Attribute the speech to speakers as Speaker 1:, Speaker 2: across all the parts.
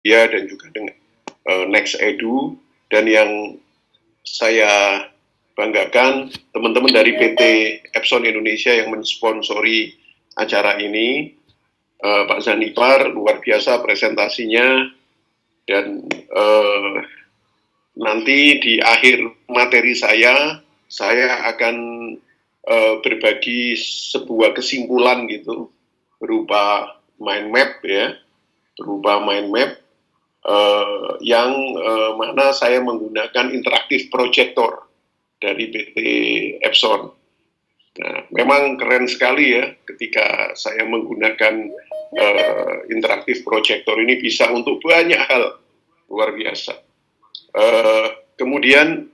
Speaker 1: Muhammadiyah dan juga dengan Next Edu, dan yang saya banggakan teman-teman dari PT Epson Indonesia yang mensponsori acara ini. Pak Zanipar luar biasa presentasinya, dan nanti di akhir materi saya akan berbagi sebuah kesimpulan gitu berupa mind map ya, yang mana saya menggunakan interaktif projector dari PT Epson. Nah, memang keren sekali ya ketika saya menggunakan interaktif projector ini, bisa untuk banyak hal, luar biasa. Kemudian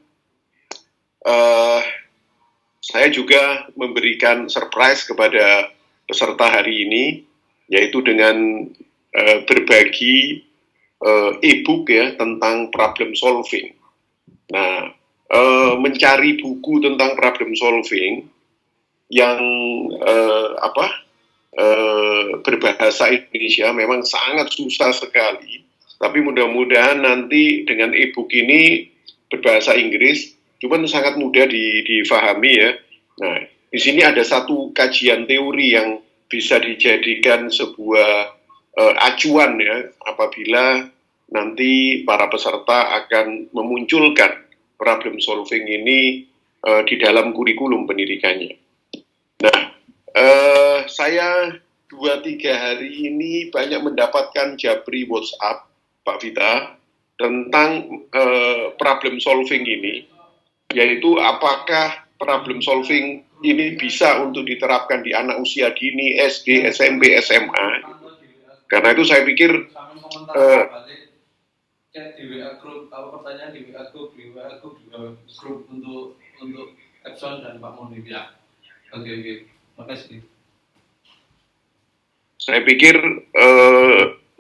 Speaker 1: saya juga memberikan surprise kepada peserta hari ini, yaitu dengan berbagi e-book ya tentang problem solving. Nah, mencari buku tentang problem solving yang berbahasa Indonesia memang sangat susah sekali, tapi mudah-mudahan nanti dengan e-book ini berbahasa Inggris cuman sangat mudah difahami ya. Nah, di sini ada satu kajian teori yang bisa dijadikan sebuah acuan ya apabila nanti para peserta akan memunculkan problem solving ini di dalam kurikulum pendidikannya. Nah, saya 2-3 hari ini banyak mendapatkan japri WhatsApp, Pak Vita, tentang problem solving ini, yaitu apakah problem solving ini bisa untuk diterapkan di anak usia dini, SD, SMP, SMA. Karena itu saya pikir
Speaker 2: di WA grup, pertanyaan di WA grup juga grup untuk Epson dan Pak Moni ya. Oke. Makasih.
Speaker 1: Saya pikir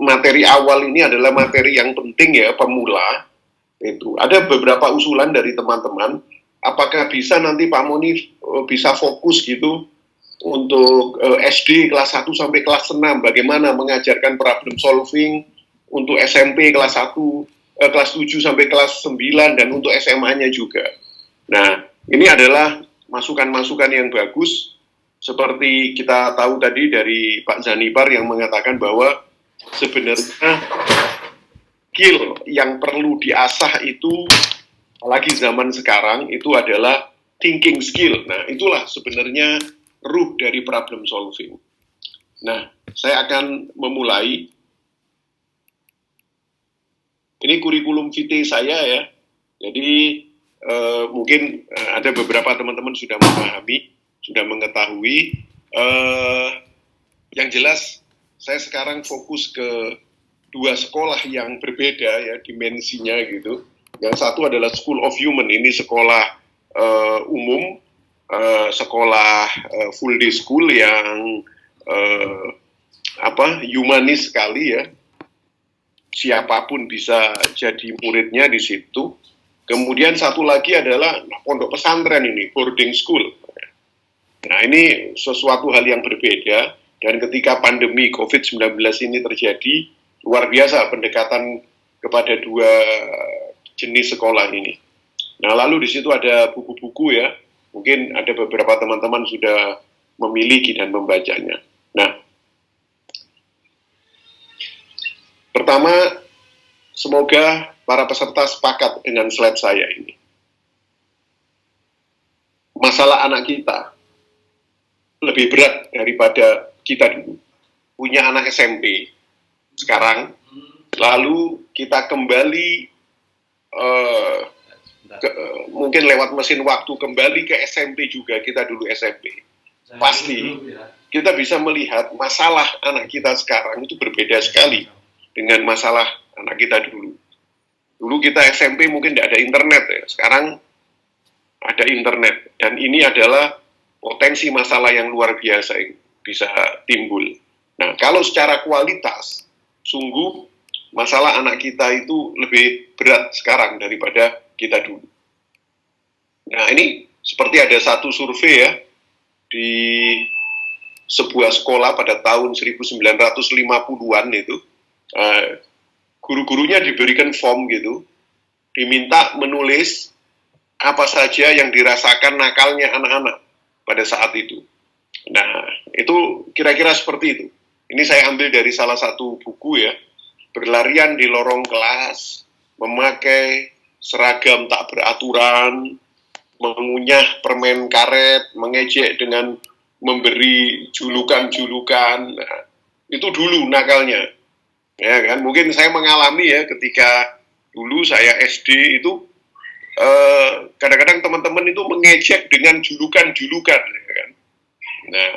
Speaker 1: materi awal ini adalah materi yang penting ya, pemula. Itu ada beberapa usulan dari teman-teman. Apakah bisa nanti Pak Moni bisa fokus gitu untuk SD kelas 1 sampai kelas 6, bagaimana mengajarkan problem solving untuk SMP kelas 1, kelas 7 sampai kelas 9, dan untuk SMA-nya juga. Nah, ini adalah masukan-masukan yang bagus. Seperti kita tahu tadi dari Pak Zanipar yang mengatakan bahwa sebenarnya skill yang perlu diasah itu, apalagi zaman sekarang, itu adalah thinking skill. Nah, itulah sebenarnya ruh dari problem solving. Nah, saya akan memulai. Ini kurikulum vitae saya ya. Jadi mungkin ada beberapa teman-teman sudah memahami, sudah mengetahui. Yang jelas saya sekarang fokus ke 2 sekolah yang berbeda ya dimensinya gitu. Yang satu adalah School of Human, ini sekolah umum, sekolah full day school yang humanis sekali ya. Siapapun bisa jadi muridnya di situ. Kemudian satu lagi adalah pondok pesantren ini, boarding school. Nah, ini sesuatu hal yang berbeda, dan ketika pandemi COVID-19 ini terjadi, luar biasa pendekatan kepada 2 jenis sekolah ini. Nah, lalu di situ ada buku-buku ya, mungkin ada beberapa teman-teman sudah memiliki dan membacanya. Nah, pertama, semoga para peserta sepakat dengan slide saya ini. Masalah anak kita lebih berat daripada kita dulu. Punya anak SMP sekarang, lalu kita kembali mungkin lewat mesin waktu kembali ke SMP juga, kita dulu SMP. Pasti kita bisa melihat masalah anak kita sekarang itu berbeda sekali dengan masalah anak kita dulu. Dulu kita SMP mungkin tidak ada internet ya, sekarang ada internet, dan ini adalah potensi masalah yang luar biasa yang bisa timbul. Nah, kalau secara kualitas, sungguh masalah anak kita itu lebih berat sekarang daripada kita dulu. Nah, ini seperti ada satu survei ya, di sebuah sekolah pada tahun 1950-an itu, guru-gurunya diberikan form gitu, diminta menulis apa saja yang dirasakan nakalnya anak-anak pada saat itu. Nah, itu kira-kira seperti itu. Ini saya ambil dari salah satu buku ya, berlarian di lorong kelas, memakai seragam tak beraturan, mengunyah permen karet, mengejek dengan memberi julukan-julukan. Nah, itu dulu nakalnya. Ya kan, mungkin saya mengalami ya ketika dulu saya SD itu kadang-kadang teman-teman itu mengejek dengan julukan-julukan ya kan. Nah,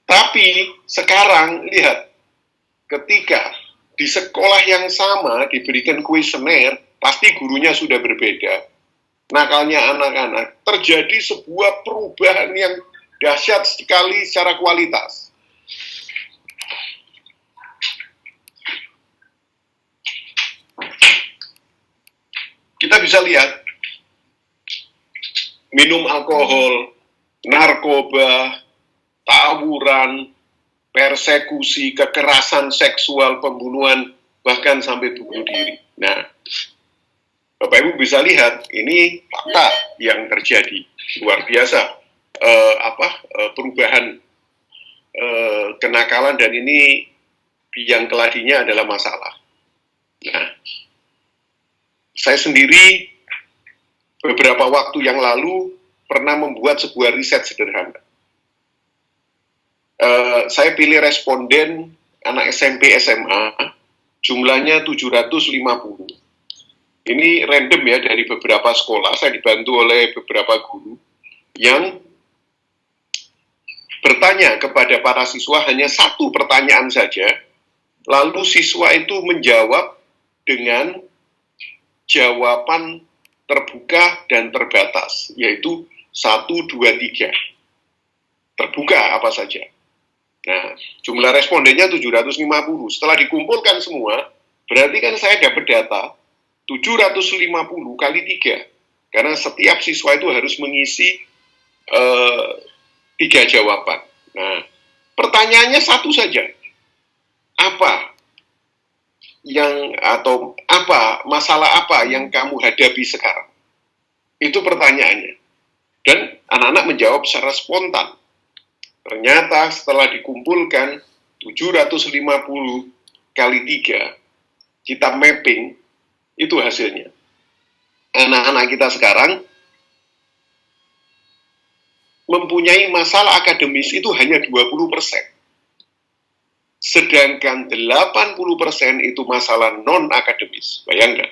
Speaker 1: tapi sekarang lihat, ketika di sekolah yang sama diberikan kuesioner, pasti gurunya sudah berbeda. Nakalnya anak-anak, terjadi sebuah perubahan yang dahsyat sekali secara kualitas. Kita bisa lihat, minum alkohol, narkoba, tawuran, persekusi, kekerasan seksual, pembunuhan, bahkan sampai bunuh diri. Nah, Bapak Ibu bisa lihat, ini fakta yang terjadi. Luar biasa, perubahan kenakalan, dan ini biang keladinya adalah masalah. Nah, saya sendiri beberapa waktu yang lalu pernah membuat sebuah riset sederhana. Saya pilih responden anak SMP SMA, jumlahnya 750. Ini random ya dari beberapa sekolah, saya dibantu oleh beberapa guru yang bertanya kepada para siswa hanya satu pertanyaan saja, lalu siswa itu menjawab dengan jawaban terbuka dan terbatas, yaitu 1, 2, 3. Terbuka apa saja. Nah, jumlah respondennya 750. Setelah dikumpulkan semua, berarti kan saya dapat data 750 kali 3. Karena setiap siswa itu harus mengisi 3 jawaban. Nah, pertanyaannya satu saja. Masalah apa yang kamu hadapi sekarang? Itu pertanyaannya. Dan anak-anak menjawab secara spontan. Ternyata setelah dikumpulkan 750 kali 3, kita mapping, itu hasilnya. Anak-anak kita sekarang mempunyai masalah akademis itu hanya 20%. Sedangkan 80% itu masalah non-akademis. Bayangkan.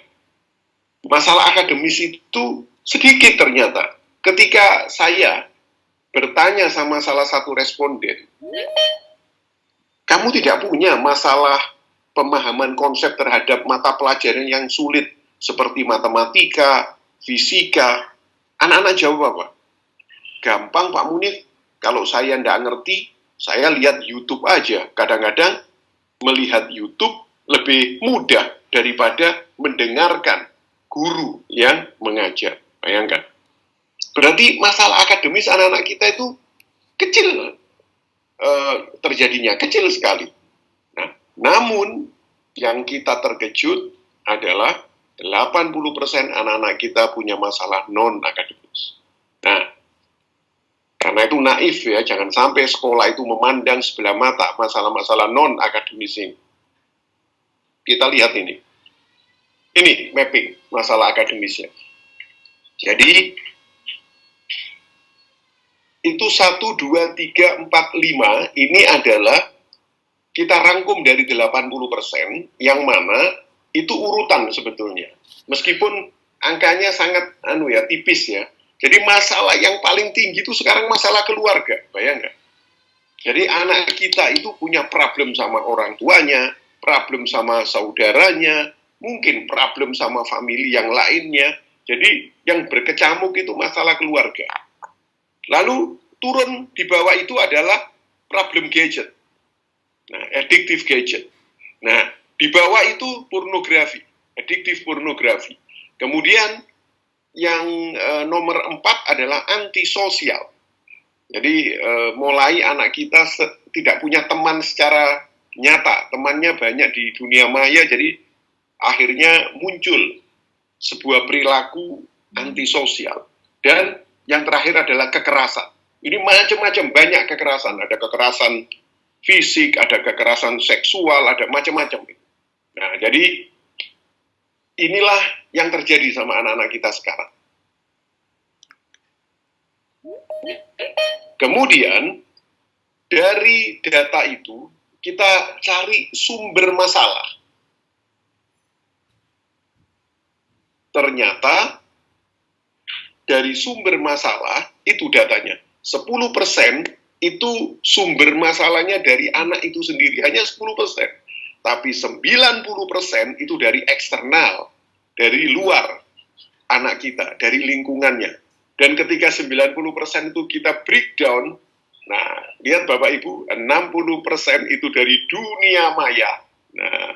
Speaker 1: Masalah akademis itu sedikit ternyata. Ketika saya bertanya sama salah satu responden, kamu tidak punya masalah pemahaman konsep terhadap mata pelajaran yang sulit seperti matematika, fisika. Anak-anak jawab apa? Gampang Pak Munif, kalau saya tidak ngerti, saya lihat YouTube aja. Kadang-kadang melihat YouTube lebih mudah daripada mendengarkan guru yang mengajar. Bayangkan. Berarti masalah akademis anak-anak kita itu kecil terjadinya, kecil sekali. Nah, namun yang kita terkejut adalah 80% anak-anak kita punya masalah non-akademis. Nah, karena itu naif ya, jangan sampai sekolah itu memandang sebelah mata masalah-masalah non-akademis ini. Kita lihat ini. Ini mapping masalah akademisnya. Jadi, itu 1, 2, 3, 4, 5 ini adalah kita rangkum dari 80%, yang mana itu urutan sebetulnya. Meskipun angkanya sangat tipis ya. Jadi masalah yang paling tinggi itu sekarang masalah keluarga, bayangkan. Jadi anak kita itu punya problem sama orang tuanya, problem sama saudaranya, mungkin problem sama famili yang lainnya. Jadi yang berkecamuk itu masalah keluarga. Lalu turun di bawah itu adalah problem gadget. Nah, addictive gadget. Nah, di bawah itu pornografi, addictive pornografi. Kemudian yang nomor 4 adalah antisosial. Jadi mulai anak kita tidak punya teman secara nyata, temannya banyak di dunia maya, jadi akhirnya muncul sebuah perilaku antisosial. Dan yang terakhir adalah kekerasan. Ini macam-macam, banyak kekerasan. Ada kekerasan fisik, ada kekerasan seksual, ada macam-macam. Nah, jadi inilah yang terjadi sama anak-anak kita sekarang. Kemudian, dari data itu, kita cari sumber masalah. Ternyata, dari sumber masalah, itu datanya. 10% itu sumber masalahnya dari anak itu sendiri, hanya 10%. Tapi 90% itu dari eksternal, dari luar anak kita, dari lingkungannya. Dan ketika 90% itu kita breakdown, nah, lihat Bapak Ibu, 60% itu dari dunia maya. Nah,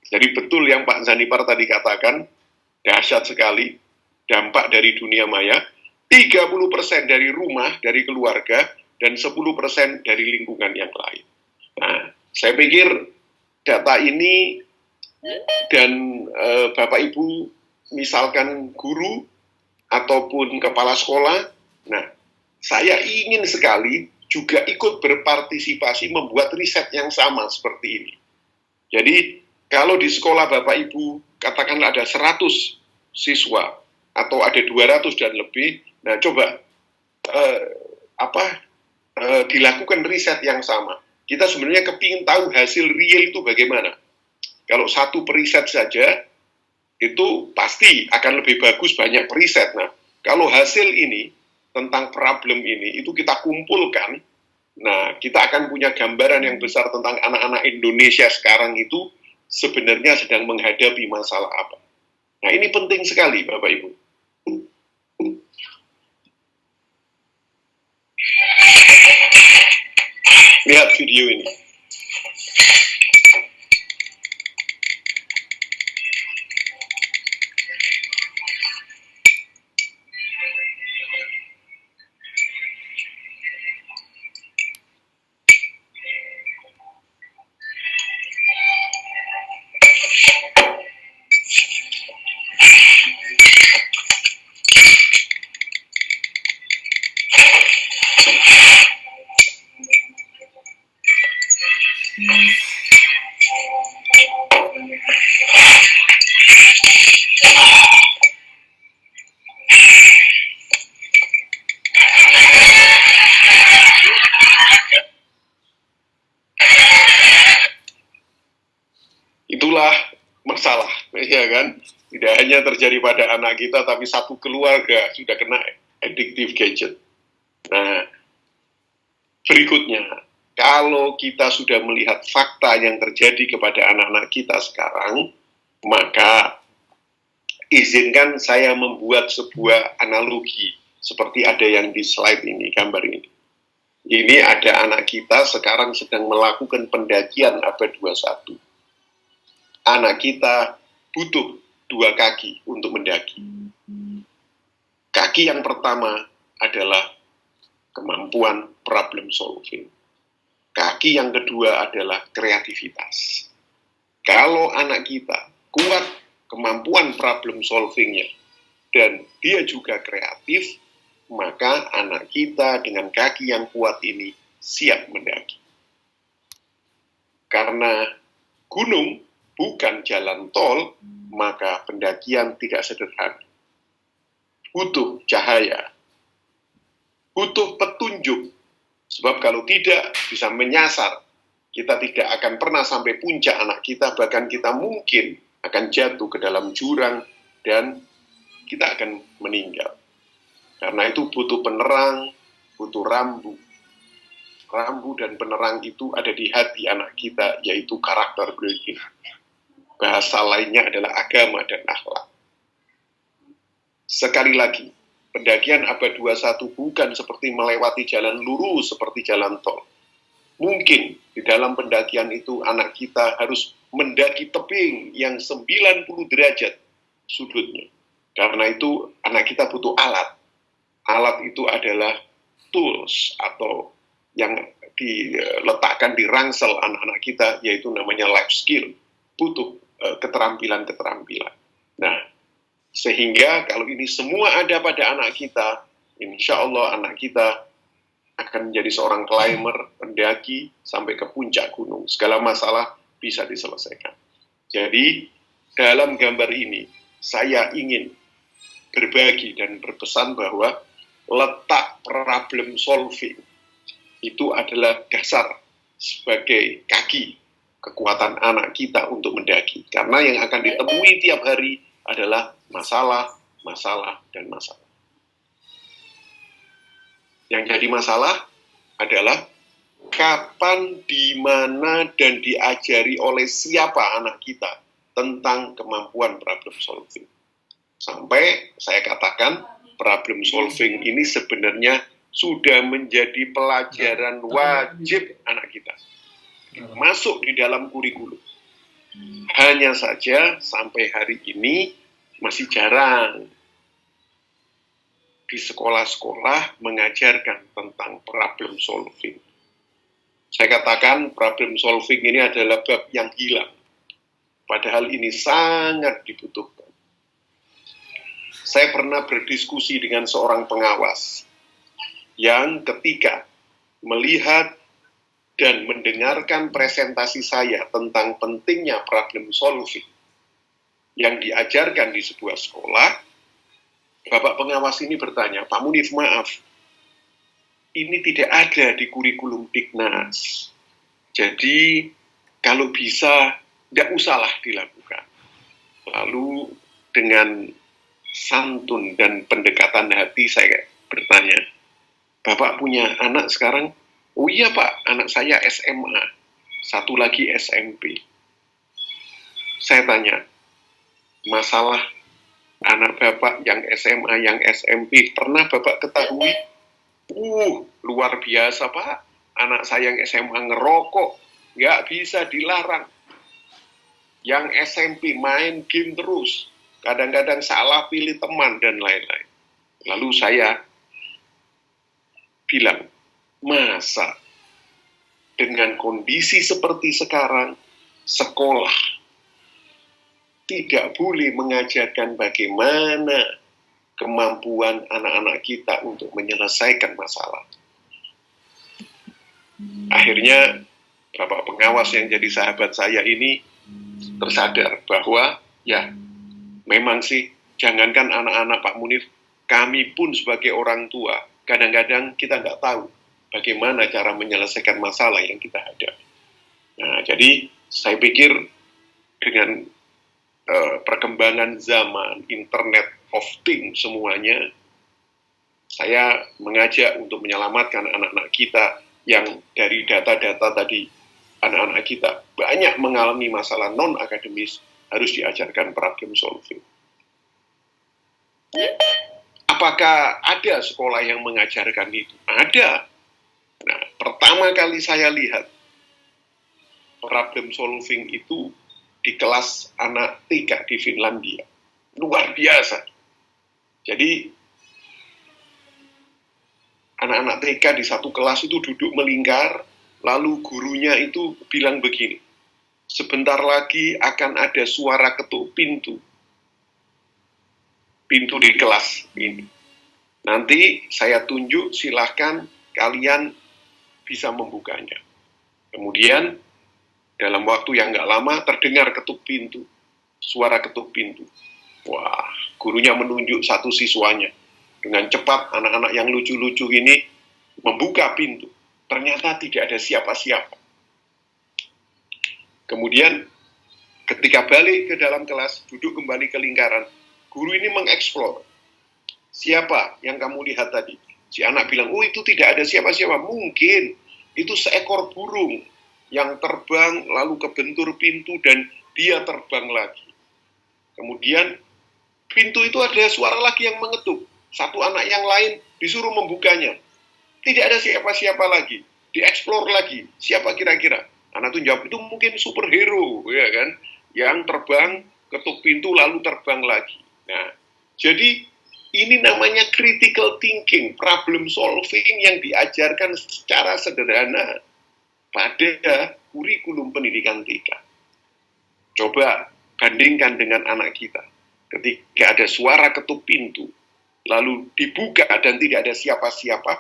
Speaker 1: jadi betul yang Pak Zanipar tadi katakan, dahsyat sekali, dampak dari dunia maya, 30% dari rumah, dari keluarga, dan 10% dari lingkungan yang lain. Nah, saya pikir data ini dan Bapak Ibu, misalkan guru ataupun kepala sekolah, nah, saya ingin sekali juga ikut berpartisipasi membuat riset yang sama seperti ini. Jadi, kalau di sekolah Bapak Ibu, katakanlah ada 100 siswa, atau ada 200 dan lebih, nah coba, dilakukan riset yang sama. Kita sebenarnya kepingin tahu hasil real itu bagaimana. Kalau satu periset saja, itu pasti akan lebih bagus banyak periset. Nah, kalau hasil ini, tentang problem ini, itu kita kumpulkan, nah, kita akan punya gambaran yang besar tentang anak-anak Indonesia sekarang itu sebenarnya sedang menghadapi masalah apa. Nah, ini penting sekali, Bapak Ibu. Lihat video ini. Itulah masalah, ya kan? Tidak hanya terjadi pada anak kita, tapi satu keluarga sudah kena addictive gadget. Nah, berikutnya, kalau kita sudah melihat fakta yang terjadi kepada anak-anak kita sekarang, maka izinkan saya membuat sebuah analogi, seperti ada yang di slide ini, gambar ini. Ini ada anak kita sekarang sedang melakukan pendakian abad 21. Anak kita butuh 2 kaki untuk mendaki. Kaki yang pertama adalah kemampuan problem solving. Kaki yang kedua adalah kreativitas. Kalau anak kita kuat kemampuan problem solvingnya dan dia juga kreatif, maka anak kita dengan kaki yang kuat ini siap mendaki. Karena gunung bukan jalan tol, maka pendakian tidak sederhana. Butuh cahaya, butuh petunjuk, sebab kalau tidak bisa menyasar, kita tidak akan pernah sampai puncak anak kita, bahkan kita mungkin akan jatuh ke dalam jurang dan kita akan meninggal. Karena itu butuh penerang, butuh rambu. Rambu dan penerang itu ada di hati anak kita, yaitu karakter building. Bahasa lainnya adalah agama dan akhlak. Sekali lagi, pendakian abad 21 bukan seperti melewati jalan lurus seperti jalan tol. Mungkin di dalam pendakian itu anak kita harus mendaki tebing yang 90 derajat sudutnya. Karena itu anak kita butuh alat. Alat itu adalah tools atau yang diletakkan di rangsel anak-anak kita, yaitu namanya life skill. Butuh keterampilan-keterampilan. Nah, sehingga kalau ini semua ada pada anak kita, insya Allah anak kita akan menjadi seorang climber, pendaki, sampai ke puncak gunung. Segala masalah bisa diselesaikan. Jadi, dalam gambar ini, saya ingin berbagi dan berpesan bahwa letak problem solving itu adalah dasar sebagai kaki kekuatan anak kita untuk mendaki. Karena yang akan ditemui tiap hari adalah masalah, masalah, dan masalah. Yang jadi masalah adalah kapan, di mana, dan diajari oleh siapa anak kita tentang kemampuan problem solving. Sampai saya katakan problem solving ini sebenarnya sudah menjadi pelajaran wajib anak kita. Masuk di dalam kurikulum. Hanya saja sampai hari ini masih jarang di sekolah-sekolah mengajarkan tentang problem solving. Saya katakan problem solving ini adalah bab yang hilang. Padahal ini sangat dibutuhkan. Saya pernah berdiskusi dengan seorang pengawas yang ketika melihat dan mendengarkan presentasi saya tentang pentingnya problem solving yang diajarkan di sebuah sekolah, Bapak pengawas ini bertanya, Pak Munif, maaf, ini tidak ada di kurikulum Dignas. Jadi, kalau bisa, tidak usahlah dilakukan. Lalu, dengan santun dan pendekatan hati, saya bertanya, Bapak punya anak sekarang? Oh iya Pak, anak saya SMA, satu lagi SMP. Saya tanya, masalah anak Bapak yang SMA, yang SMP, pernah Bapak ketahui? Luar biasa Pak, anak saya yang SMA ngerokok, nggak bisa dilarang. Yang SMP main game terus, kadang-kadang salah pilih teman dan lain-lain. Lalu saya bilang, masa dengan kondisi seperti sekarang, sekolah tidak boleh mengajarkan bagaimana kemampuan anak-anak kita untuk menyelesaikan masalah. Akhirnya, Bapak pengawas yang jadi sahabat saya ini tersadar bahwa, ya, memang sih, jangankan anak-anak Pak Munif, kami pun sebagai orang tua, kadang-kadang kita nggak tahu bagaimana cara menyelesaikan masalah yang kita hadapi. Nah, jadi saya pikir dengan perkembangan zaman, internet of things semuanya, saya mengajak untuk menyelamatkan anak-anak kita yang dari data-data tadi, anak-anak kita banyak mengalami masalah non-akademis, harus diajarkan problem solving. Apakah ada sekolah yang mengajarkan itu? Ada. Nah, pertama kali saya lihat problem solving itu di kelas anak TK di Finlandia. Luar biasa. Jadi, anak-anak TK di satu kelas itu duduk melingkar, lalu gurunya itu bilang begini, sebentar lagi akan ada suara ketuk pintu. Pintu di kelas ini. Nanti saya tunjuk, silahkan kalian bisa membukanya. Kemudian, dalam waktu yang nggak lama, terdengar ketuk pintu. Suara ketuk pintu. Wah, gurunya menunjuk satu siswanya. Dengan cepat, anak-anak yang lucu-lucu ini membuka pintu. Ternyata tidak ada siapa-siapa. Kemudian, ketika balik ke dalam kelas, duduk kembali ke lingkaran, guru ini mengeksplor. Siapa yang kamu lihat tadi? Si anak bilang, oh itu tidak ada siapa-siapa. Mungkin itu seekor burung yang terbang lalu kebentur pintu dan dia terbang lagi. Kemudian pintu itu ada suara lagi yang mengetuk. Satu anak yang lain disuruh membukanya. Tidak ada siapa-siapa lagi. Dieksplor lagi. Siapa kira-kira? Anak itu jawab, itu mungkin superhero, ya kan? Yang terbang, ketuk pintu lalu terbang lagi. Nah, jadi ini namanya critical thinking, problem solving yang diajarkan secara sederhana pada kurikulum pendidikan TK. Coba bandingkan dengan anak kita. Ketika ada suara ketuk pintu, lalu dibuka dan tidak ada siapa-siapa,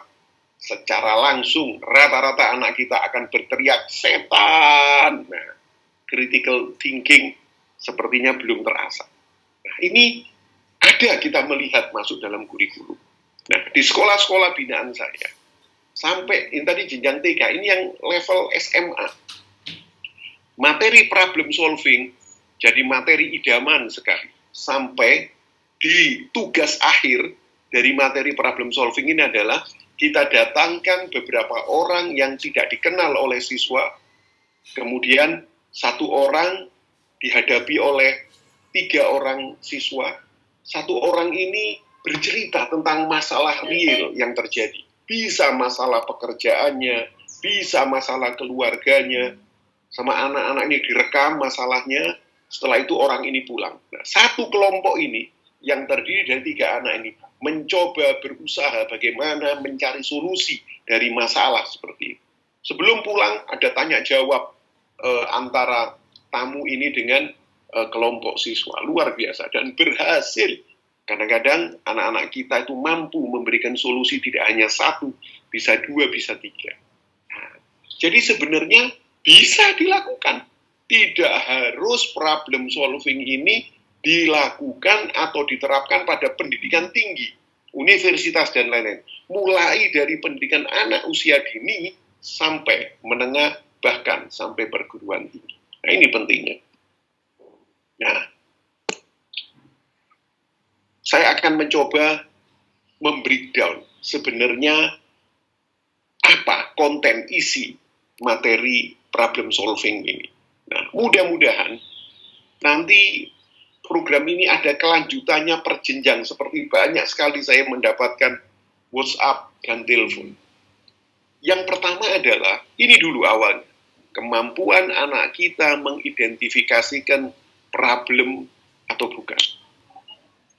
Speaker 1: secara langsung rata-rata anak kita akan berteriak, setan. Nah, critical thinking sepertinya belum terasa. Nah, ini ada kita melihat masuk dalam kurikulum. Nah, di sekolah-sekolah binaan saya, sampai ini tadi jenjang TK, ini yang level SMA, materi problem solving jadi materi idaman sekali. Sampai di tugas akhir dari materi problem solving ini adalah kita datangkan beberapa orang yang tidak dikenal oleh siswa, kemudian satu orang dihadapi oleh 3 orang siswa. Satu orang ini bercerita tentang masalah real yang terjadi. Bisa masalah pekerjaannya, bisa masalah keluarganya, sama anak-anak ini direkam masalahnya, setelah itu orang ini pulang. Nah, satu kelompok ini yang terdiri dari 3 anak ini mencoba berusaha bagaimana mencari solusi dari masalah seperti itu. Sebelum pulang ada tanya jawab antara tamu ini dengan kelompok siswa, luar biasa dan berhasil. Kadang-kadang anak-anak kita itu mampu memberikan solusi tidak hanya 1, bisa 2, bisa 3. Nah, jadi sebenarnya bisa dilakukan. Tidak harus problem solving ini dilakukan atau diterapkan pada pendidikan tinggi, universitas dan lain-lain. Mulai dari pendidikan anak usia dini sampai menengah, bahkan sampai perguruan tinggi. Nah, ini pentingnya. Nah, saya akan mencoba membreakdown sebenarnya apa konten isi materi problem solving ini. Nah, mudah-mudahan nanti program ini ada kelanjutannya perjenjang, seperti banyak sekali saya mendapatkan WhatsApp dan telepon. Yang pertama adalah, ini dulu awalnya, kemampuan anak kita mengidentifikasikan problem atau bukan.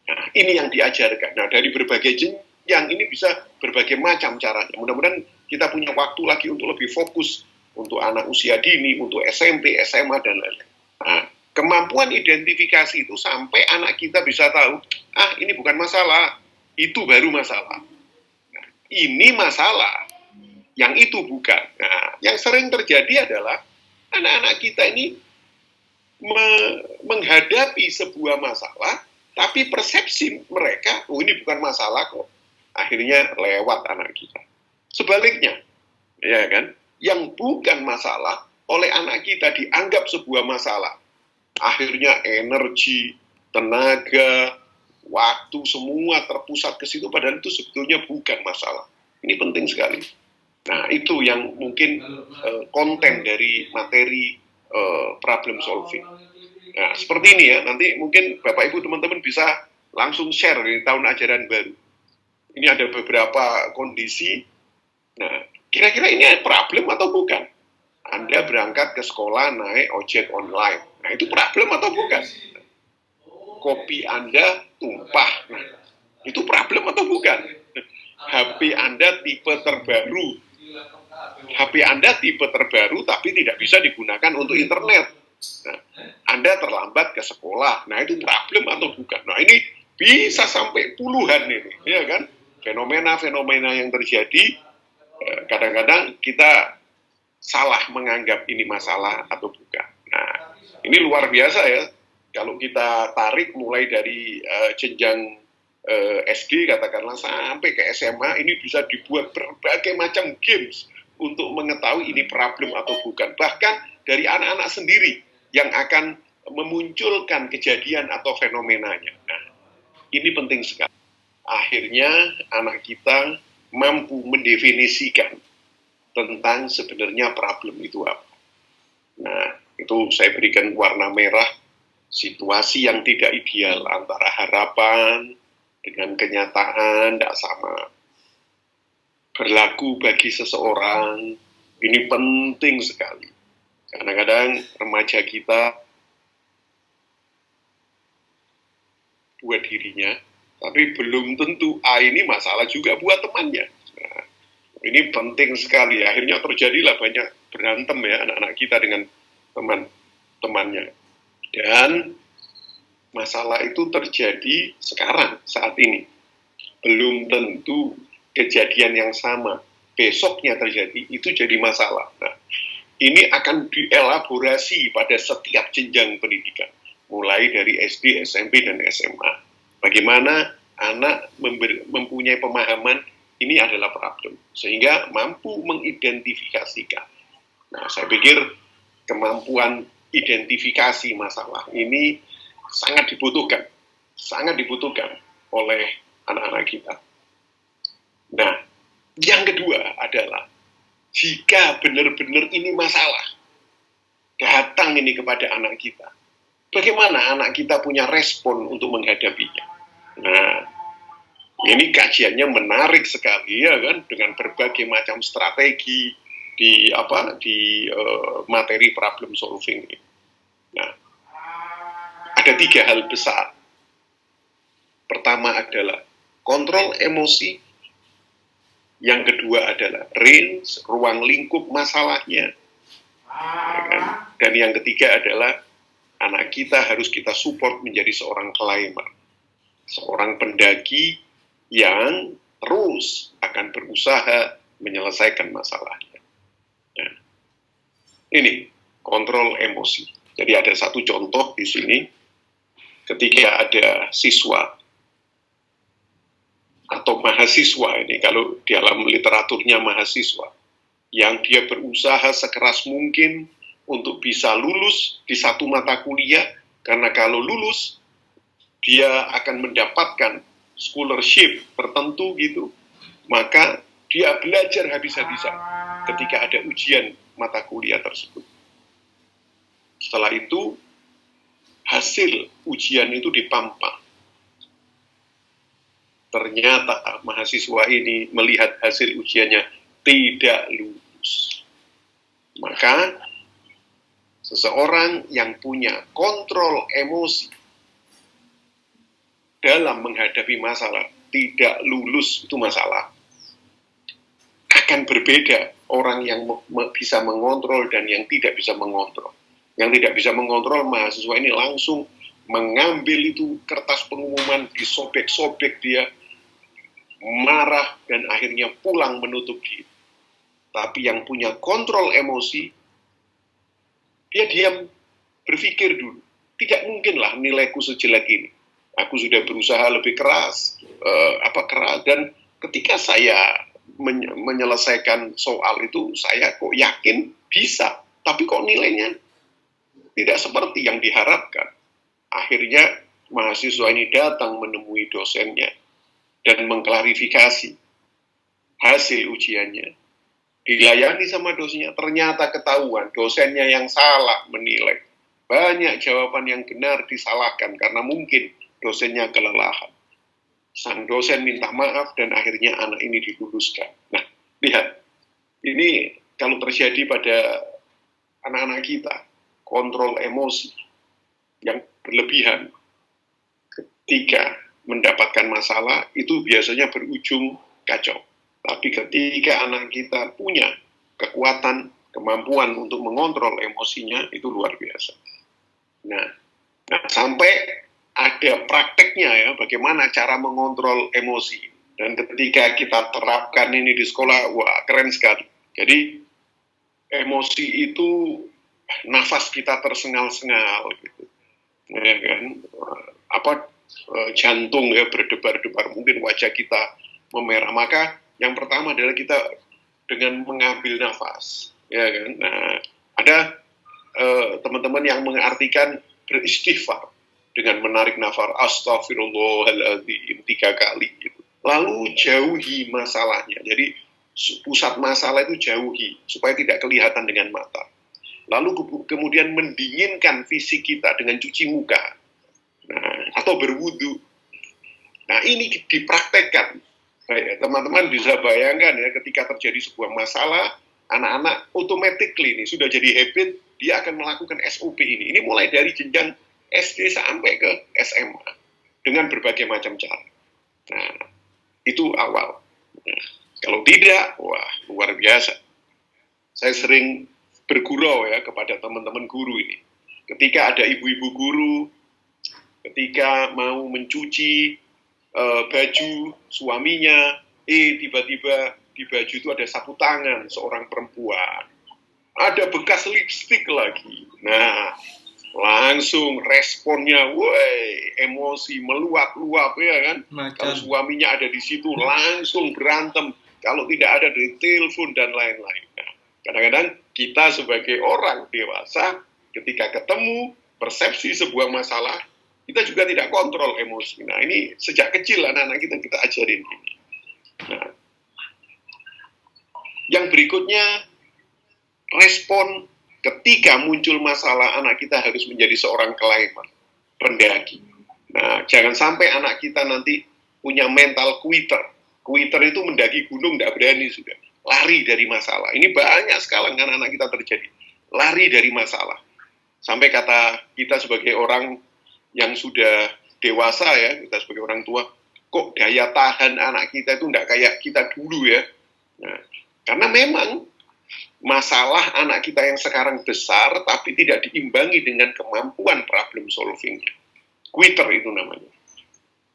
Speaker 1: Nah, ini yang diajarkan. Nah, dari berbagai jenjang ini bisa berbagai macam caranya. Mudah-mudahan kita punya waktu lagi untuk lebih fokus untuk anak usia dini, untuk SMP, SMA, dan lain-lain. Nah, kemampuan identifikasi itu sampai anak kita bisa tahu, ini bukan masalah, itu baru masalah. Nah, ini masalah, yang itu bukan. Nah, yang sering terjadi adalah anak-anak kita ini menghadapi sebuah masalah, tapi persepsi mereka, ini bukan masalah kok. Akhirnya lewat anak kita. Sebaliknya, ya kan? Yang bukan masalah oleh anak kita dianggap sebuah masalah. Akhirnya energi, tenaga, waktu semua terpusat ke situ, padahal itu sebetulnya bukan masalah. Ini penting sekali. Nah, itu yang mungkin konten dari materi problem solving. Nah, seperti ini ya, nanti mungkin Bapak Ibu teman-teman bisa langsung share di tahun ajaran baru. Ini ada beberapa kondisi. Nah, kira-kira ini problem atau bukan? Anda berangkat ke sekolah naik ojek online. Nah, itu problem atau bukan? Kopi Anda tumpah. Nah, itu problem atau bukan? HP Anda tipe terbaru. HP Anda tipe terbaru tapi tidak bisa digunakan untuk internet. Nah, Anda terlambat ke sekolah. Nah, itu problem atau bukan? Nah, ini bisa sampai puluhan ini, ya kan? Fenomena-fenomena yang terjadi. Kadang-kadang kita salah menganggap ini masalah atau bukan. Nah, ini luar biasa ya. Kalau kita tarik mulai dari jenjang SD katakanlah sampai ke SMA, ini bisa dibuat berbagai macam games untuk mengetahui ini problem atau bukan. Bahkan dari anak-anak sendiri yang akan memunculkan kejadian atau fenomenanya. Nah, ini penting sekali. Akhirnya anak kita mampu mendefinisikan tentang sebenarnya problem itu apa. Nah, itu saya berikan warna merah, situasi yang tidak ideal antara harapan dengan kenyataan tidak sama. Berlaku bagi seseorang, ini penting sekali. Kadang-kadang remaja kita buat dirinya, tapi belum tentu ini masalah juga buat temannya. Nah, ini penting sekali. Akhirnya terjadilah banyak berantem ya anak-anak kita dengan teman-temannya. Dan masalah itu terjadi sekarang, saat ini. Belum tentu kejadian yang sama besoknya terjadi, itu jadi masalah. Nah, ini akan dielaborasi pada setiap jenjang pendidikan, mulai dari SD, SMP, dan SMA. Bagaimana anak mempunyai pemahaman ini adalah problem, sehingga mampu mengidentifikasikan. Nah, saya pikir kemampuan identifikasi masalah ini sangat dibutuhkan oleh anak-anak kita. Nah, yang kedua adalah jika benar-benar ini masalah datang ini kepada anak kita, bagaimana anak kita punya respon untuk menghadapinya? Nah, ini kajiannya menarik sekali ya kan, dengan berbagai macam strategi di materi problem solving ini. Nah, ada 3 hal besar. Pertama adalah kontrol emosi, yang kedua adalah range, ruang lingkup masalahnya, ya kan? Dan yang ketiga adalah anak kita harus kita support menjadi seorang climber, seorang pendaki yang terus akan berusaha menyelesaikan masalahnya. Nah, ini kontrol emosi. Jadi ada satu contoh di sini, ketika ada siswa atau mahasiswa ini, kalau dalam literaturnya mahasiswa, yang dia berusaha sekeras mungkin untuk bisa lulus di satu mata kuliah, karena kalau lulus, dia akan mendapatkan scholarship tertentu gitu, maka dia belajar habis-habisan ketika ada ujian mata kuliah tersebut. Setelah itu, hasil ujian itu dipampang. Ternyata mahasiswa ini melihat hasil ujiannya tidak lulus. Maka seseorang yang punya kontrol emosi dalam menghadapi masalah, tidak lulus itu masalah, akan berbeda orang yang bisa mengontrol dan yang tidak bisa mengontrol. Yang tidak bisa mengontrol, mahasiswa ini langsung mengambil itu kertas pengumuman, disobek-sobek, dia marah dan akhirnya pulang menutup diri. Tapi yang punya kontrol emosi, dia diam, berpikir dulu, tidak mungkinlah nilaiku sejelek ini. Aku sudah berusaha lebih keras, dan ketika saya menyelesaikan soal itu, saya kok yakin bisa, tapi kok nilainya tidak seperti yang diharapkan. Akhirnya mahasiswa ini datang menemui dosennya dan mengklarifikasi hasil ujiannya. Dilayani sama dosennya, ternyata ketahuan dosennya yang salah menilai. Banyak jawaban yang benar disalahkan karena mungkin dosennya kelelahan. Sang dosen minta maaf dan akhirnya anak ini diluluskan. Nah, lihat, ini kalau terjadi pada anak-anak kita, kontrol emosi yang berlebihan ketika mendapatkan masalah itu biasanya berujung kacau. Tapi ketika anak kita punya kekuatan, kemampuan untuk mengontrol emosinya, itu luar biasa. Nah, sampai ada prakteknya ya, bagaimana cara mengontrol emosi. Dan ketika kita terapkan ini di sekolah, wah keren sekali. Jadi emosi itu nafas kita tersengal-sengal gitu. Ya kan? Jantung ya berdebar-debar, mungkin wajah kita memerah. Maka yang pertama adalah kita dengan mengambil nafas, ya kan. Nah, ada teman-teman yang mengartikan beristighfar dengan menarik nafas astagfirullahaladzim 3 kali gitu. Lalu jauhi masalahnya. Jadi pusat masalah itu jauhi supaya tidak kelihatan dengan mata. Lalu kemudian mendinginkan fisik kita dengan cuci muka, atau berwudu. Nah, ini dipraktekkan. Teman-teman bisa bayangkan ya, ketika terjadi sebuah masalah, anak-anak automatically ini sudah jadi habit, dia akan melakukan SOP ini. Ini mulai dari jenjang SD sampai ke SMA dengan berbagai macam cara. Nah, itu awal. Nah, kalau tidak, wah luar biasa. Saya sering bergurau ya kepada teman-teman guru ini. Ketika ada ibu-ibu guru ketika mau mencuci baju suaminya, tiba-tiba di baju itu ada sapu tangan seorang perempuan, ada bekas lipstik lagi. Nah, langsung responnya, woi, emosi meluap-luap ya kan. Kalau suaminya ada di situ langsung berantem, kalau tidak ada di telepon dan lain-lain. Nah, kadang-kadang kita sebagai orang dewasa ketika ketemu persepsi sebuah masalah, kita juga tidak kontrol emosi. Nah, ini sejak kecil anak-anak kita ajarin ini. Nah, yang berikutnya, respon ketika muncul masalah, anak kita harus menjadi seorang climber, pendaki. Nah, jangan sampai anak kita nanti punya mental quitter. Quitter itu mendaki gunung tidak berani sudah. Lari dari masalah. Ini banyak sekali anak-anak kita terjadi. Lari dari masalah. Sampai kata kita sebagai orang yang sudah dewasa ya, kita sebagai orang tua, kok daya tahan anak kita itu tidak kayak kita dulu ya. Nah, karena memang masalah anak kita yang sekarang besar, tapi tidak diimbangi dengan kemampuan problem solving-nya. Quitter itu namanya.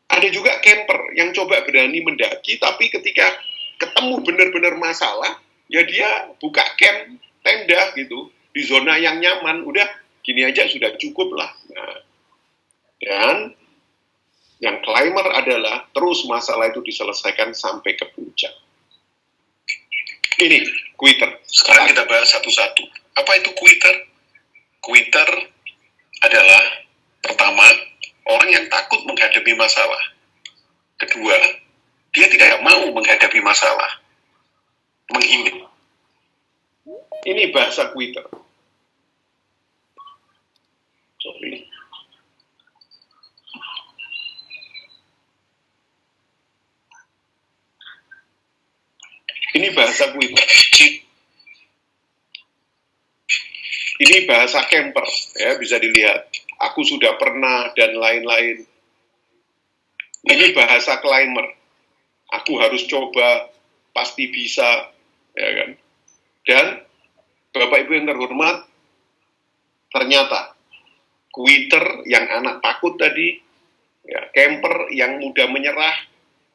Speaker 1: Ada juga camper yang coba berani mendaki, tapi ketika ketemu benar-benar masalah, ya dia buka camp, tenda gitu, di zona yang nyaman, udah gini aja sudah cukup lah. Nah, dan yang climber adalah terus masalah itu diselesaikan sampai ke puncak. Ini quitter. Sekarang kita bahas satu-satu. Apa itu quitter? Quitter adalah pertama, orang yang takut menghadapi masalah. Kedua, dia tidak mau menghadapi masalah. Menghindar. Ini bahasa quitter. Sorry. Ini bahasa quitter. Ini bahasa camper, ya bisa dilihat. Aku sudah pernah dan lain-lain. Ini bahasa climber. Aku harus coba, pasti bisa, ya kan. Dan Bapak Ibu yang terhormat, ternyata quitter yang anak takut tadi, ya, camper yang mudah menyerah,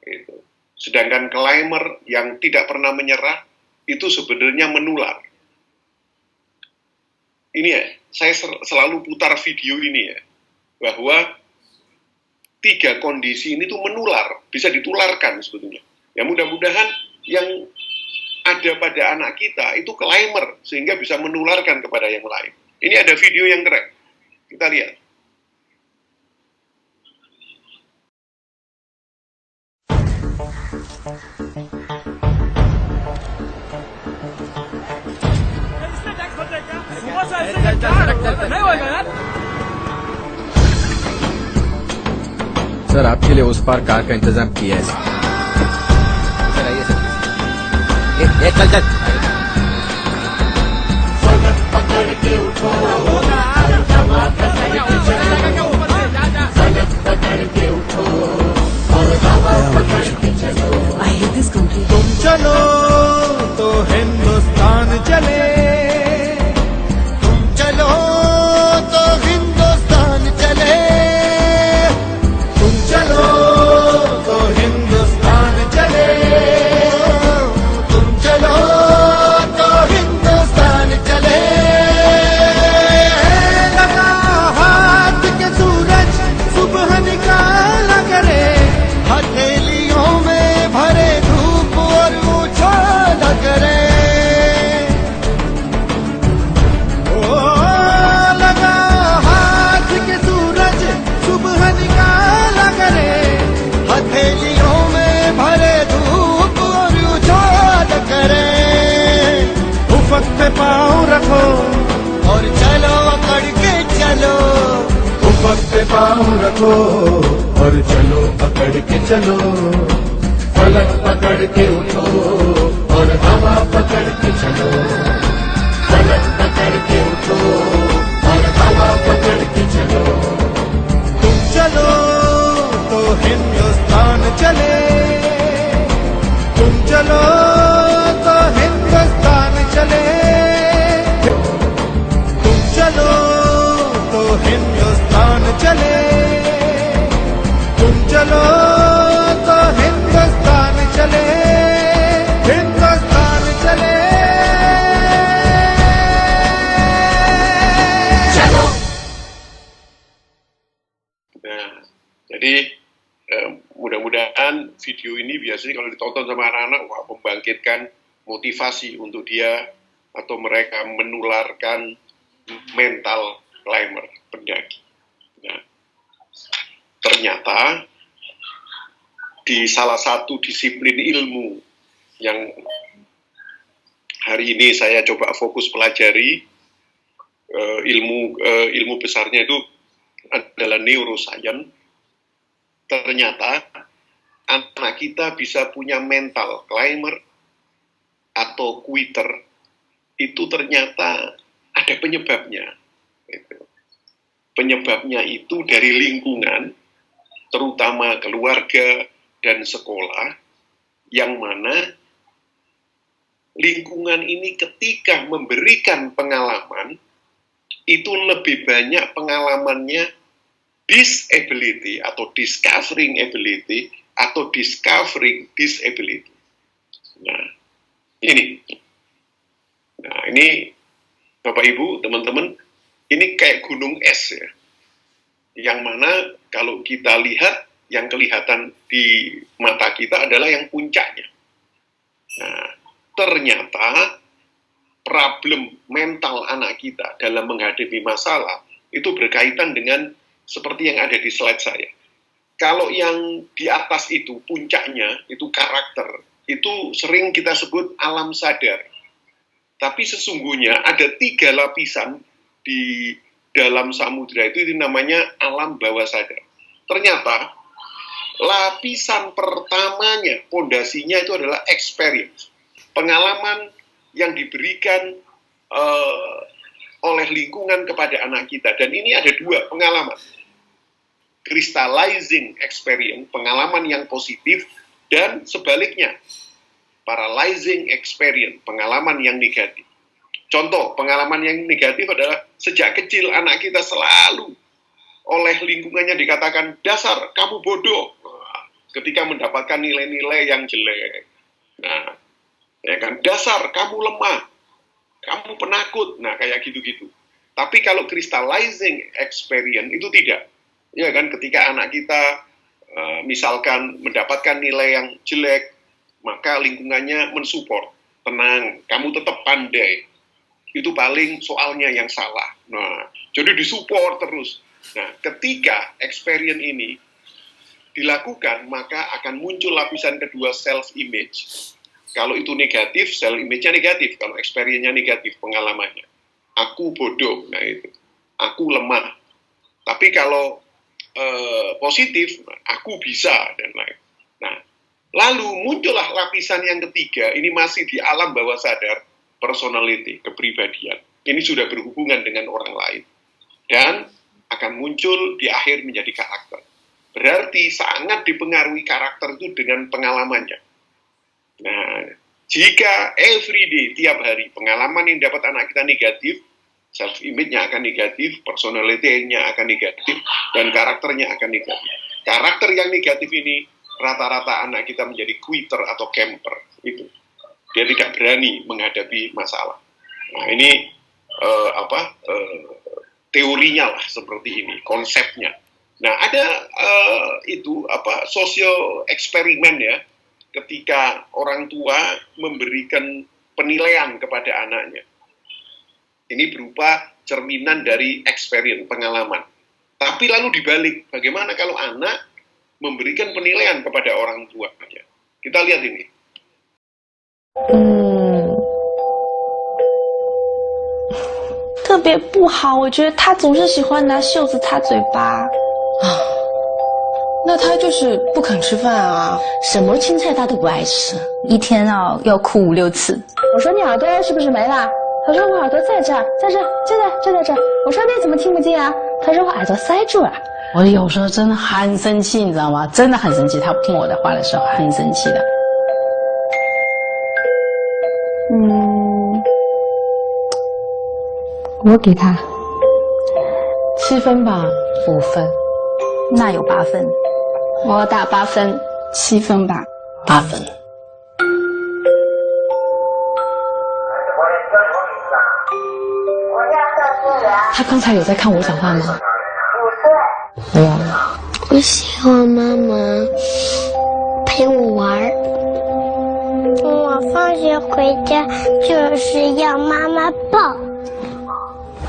Speaker 1: gitu. Sedangkan climber yang tidak pernah menyerah, itu sebenarnya menular. Ini ya, saya selalu putar video ini ya, bahwa 3 kondisi ini tuh menular, bisa ditularkan sebetulnya. Ya mudah-mudahan yang ada pada anak kita itu climber, sehingga bisa menularkan kepada yang lain. Ini ada video yang keren, kita lihat.
Speaker 3: Sir आपके लिए उस पार कार का इंतजाम किया है सर आइए सर चल चल
Speaker 4: I hate this country.
Speaker 5: तुम चलो तो हिंदुस्तान चले, तुम चलो तो हिंदुस्तान चले, तुम चलो तो हिंदुस्तान चले, तुम चलो तो हिंदुस्तान चले। लगा हाथ के सूरज सुबह निकाला करे, हथेलियों में भरे धूप और उछाला करे। ओ लगा हाथ के सूरज सुबह निकाला करे, हथेलियों में भरे धूप और उछाला करे। उफक पे पाँव रखो और चलो अकड़ के चलो, उफक पे पाँव रखो और चलो अकड़ के चलो। फलक पकड़ के उठो और हवा पकड़ के चलो, फलक पकड़ के उठो और हवा पकड़ के चलो। तुम चलो तो हिंदुस्तान चले, तुम चलो तो हिंदुस्तान चले, तुम चलो तो हिंदुस्तान चले।
Speaker 1: video ini biasanya kalau ditonton sama anak-anak, wah, membangkitkan motivasi untuk dia atau mereka menularkan mental climber, pendaki. Nah, ternyata di salah satu disiplin ilmu yang hari ini saya coba fokus pelajari, ilmu besarnya itu adalah neuroscience. Ternyata anak kita bisa punya mental climber atau quitter, itu ternyata ada penyebabnya. Penyebabnya itu dari lingkungan, terutama keluarga dan sekolah, yang mana lingkungan ini ketika memberikan pengalaman, itu lebih banyak pengalamannya disability atau discovering ability atau discovering disability. Nah, ini Bapak Ibu, teman-teman, ini kayak gunung es ya. Yang mana kalau kita lihat, yang kelihatan di mata kita adalah yang puncaknya. Nah, ternyata problem mental anak kita dalam menghadapi masalah itu berkaitan dengan seperti yang ada di slide saya. Kalau yang di atas itu, puncaknya, itu karakter, itu sering kita sebut alam sadar. Tapi sesungguhnya ada 3 lapisan di dalam samudera itu namanya alam bawah sadar. Ternyata, lapisan pertamanya, pondasinya itu adalah experience. Pengalaman yang diberikan oleh lingkungan kepada anak kita. Dan ini ada 2 pengalaman. Crystallizing experience, pengalaman yang positif, dan sebaliknya, paralyzing experience, pengalaman yang negatif. Contoh, pengalaman yang negatif adalah sejak kecil anak kita selalu oleh lingkungannya dikatakan, dasar, kamu bodoh, ketika mendapatkan nilai-nilai yang jelek. Nah, ya kan, dasar, kamu lemah, kamu penakut, nah kayak gitu-gitu. Tapi kalau crystallizing experience itu tidak. Ya kan, ketika anak kita misalkan mendapatkan nilai yang jelek, maka lingkungannya mensupport. Tenang, kamu tetap pandai. Itu paling soalnya yang salah. Nah, jadi disupport terus. Nah, ketika experience ini dilakukan, maka akan muncul lapisan kedua, self-image. Kalau itu negatif, self-image-nya negatif. Kalau experience-nya negatif, pengalamannya. Aku bodoh, nah itu. Aku lemah. Tapi kalau positif, aku bisa, dan lain. Nah, lalu muncullah lapisan yang ketiga, ini masih di alam bawah sadar, personality, kepribadian. Ini sudah berhubungan dengan orang lain. Dan akan muncul di akhir menjadi karakter. Berarti sangat dipengaruhi karakter itu dengan pengalamannya. Nah, jika everyday, tiap hari, pengalaman yang dapat anak kita negatif, self-image-nya akan negatif, personality-nya akan negatif, dan karakternya akan negatif. Karakter yang negatif ini, rata-rata anak kita menjadi quitter atau camper. Itu. Dia tidak berani menghadapi masalah. Nah, ini teorinya lah seperti ini, konsepnya. Nah, ada sosial eksperimen ya, ketika orang tua memberikan penilaian kepada anaknya. Ini berupa cerminan dari experience, pengalaman. Tapi lalu dibalik, bagaimana kalau anak memberikan penilaian kepada orang tuanya? Kita lihat ini.
Speaker 4: 特别不好，我觉得他总是喜欢拿袖子擦嘴巴。
Speaker 6: 那他就是不肯吃饭啊，
Speaker 4: 什么青菜他都不爱吃，一天要哭5、6次。我说你耳朵是不是没了？他说我耳朵在这儿，在这儿，就在这儿。我说那怎么听不见啊？他说我耳朵塞住了。
Speaker 6: 我有时候真的很生气，你知道吗？真的很生气，他不听我的话的时候很生气的。
Speaker 4: 我给他
Speaker 6: 7分吧，5分，
Speaker 4: 那有8分，我打8分，7分吧
Speaker 6: ，8分。他刚才有在看我讲话吗？没有。
Speaker 7: 我喜欢妈妈陪陪我玩。我放学回家就是要妈妈抱。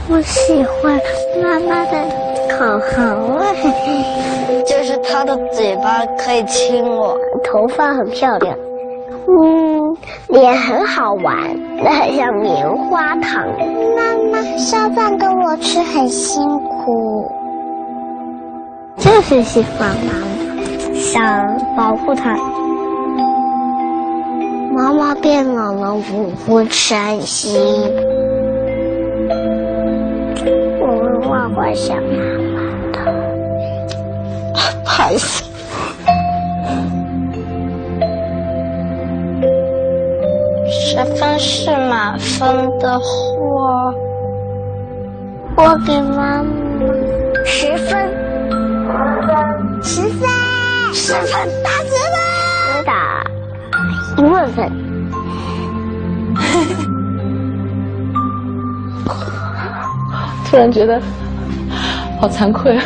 Speaker 7: 我喜欢妈妈的口红，就是她的嘴巴可以亲我，头发很漂亮，脸很好玩，很像棉花糖。妈妈烧饭跟我吃很辛苦，就是喜欢妈妈，想保护她。妈妈变老了，我会伤心。我会画画想妈妈的。
Speaker 6: 害死！10分是满分的话，
Speaker 7: 我给妈妈10分，10分，10分，打10分，打1万分。
Speaker 6: 突然觉得好惭愧啊！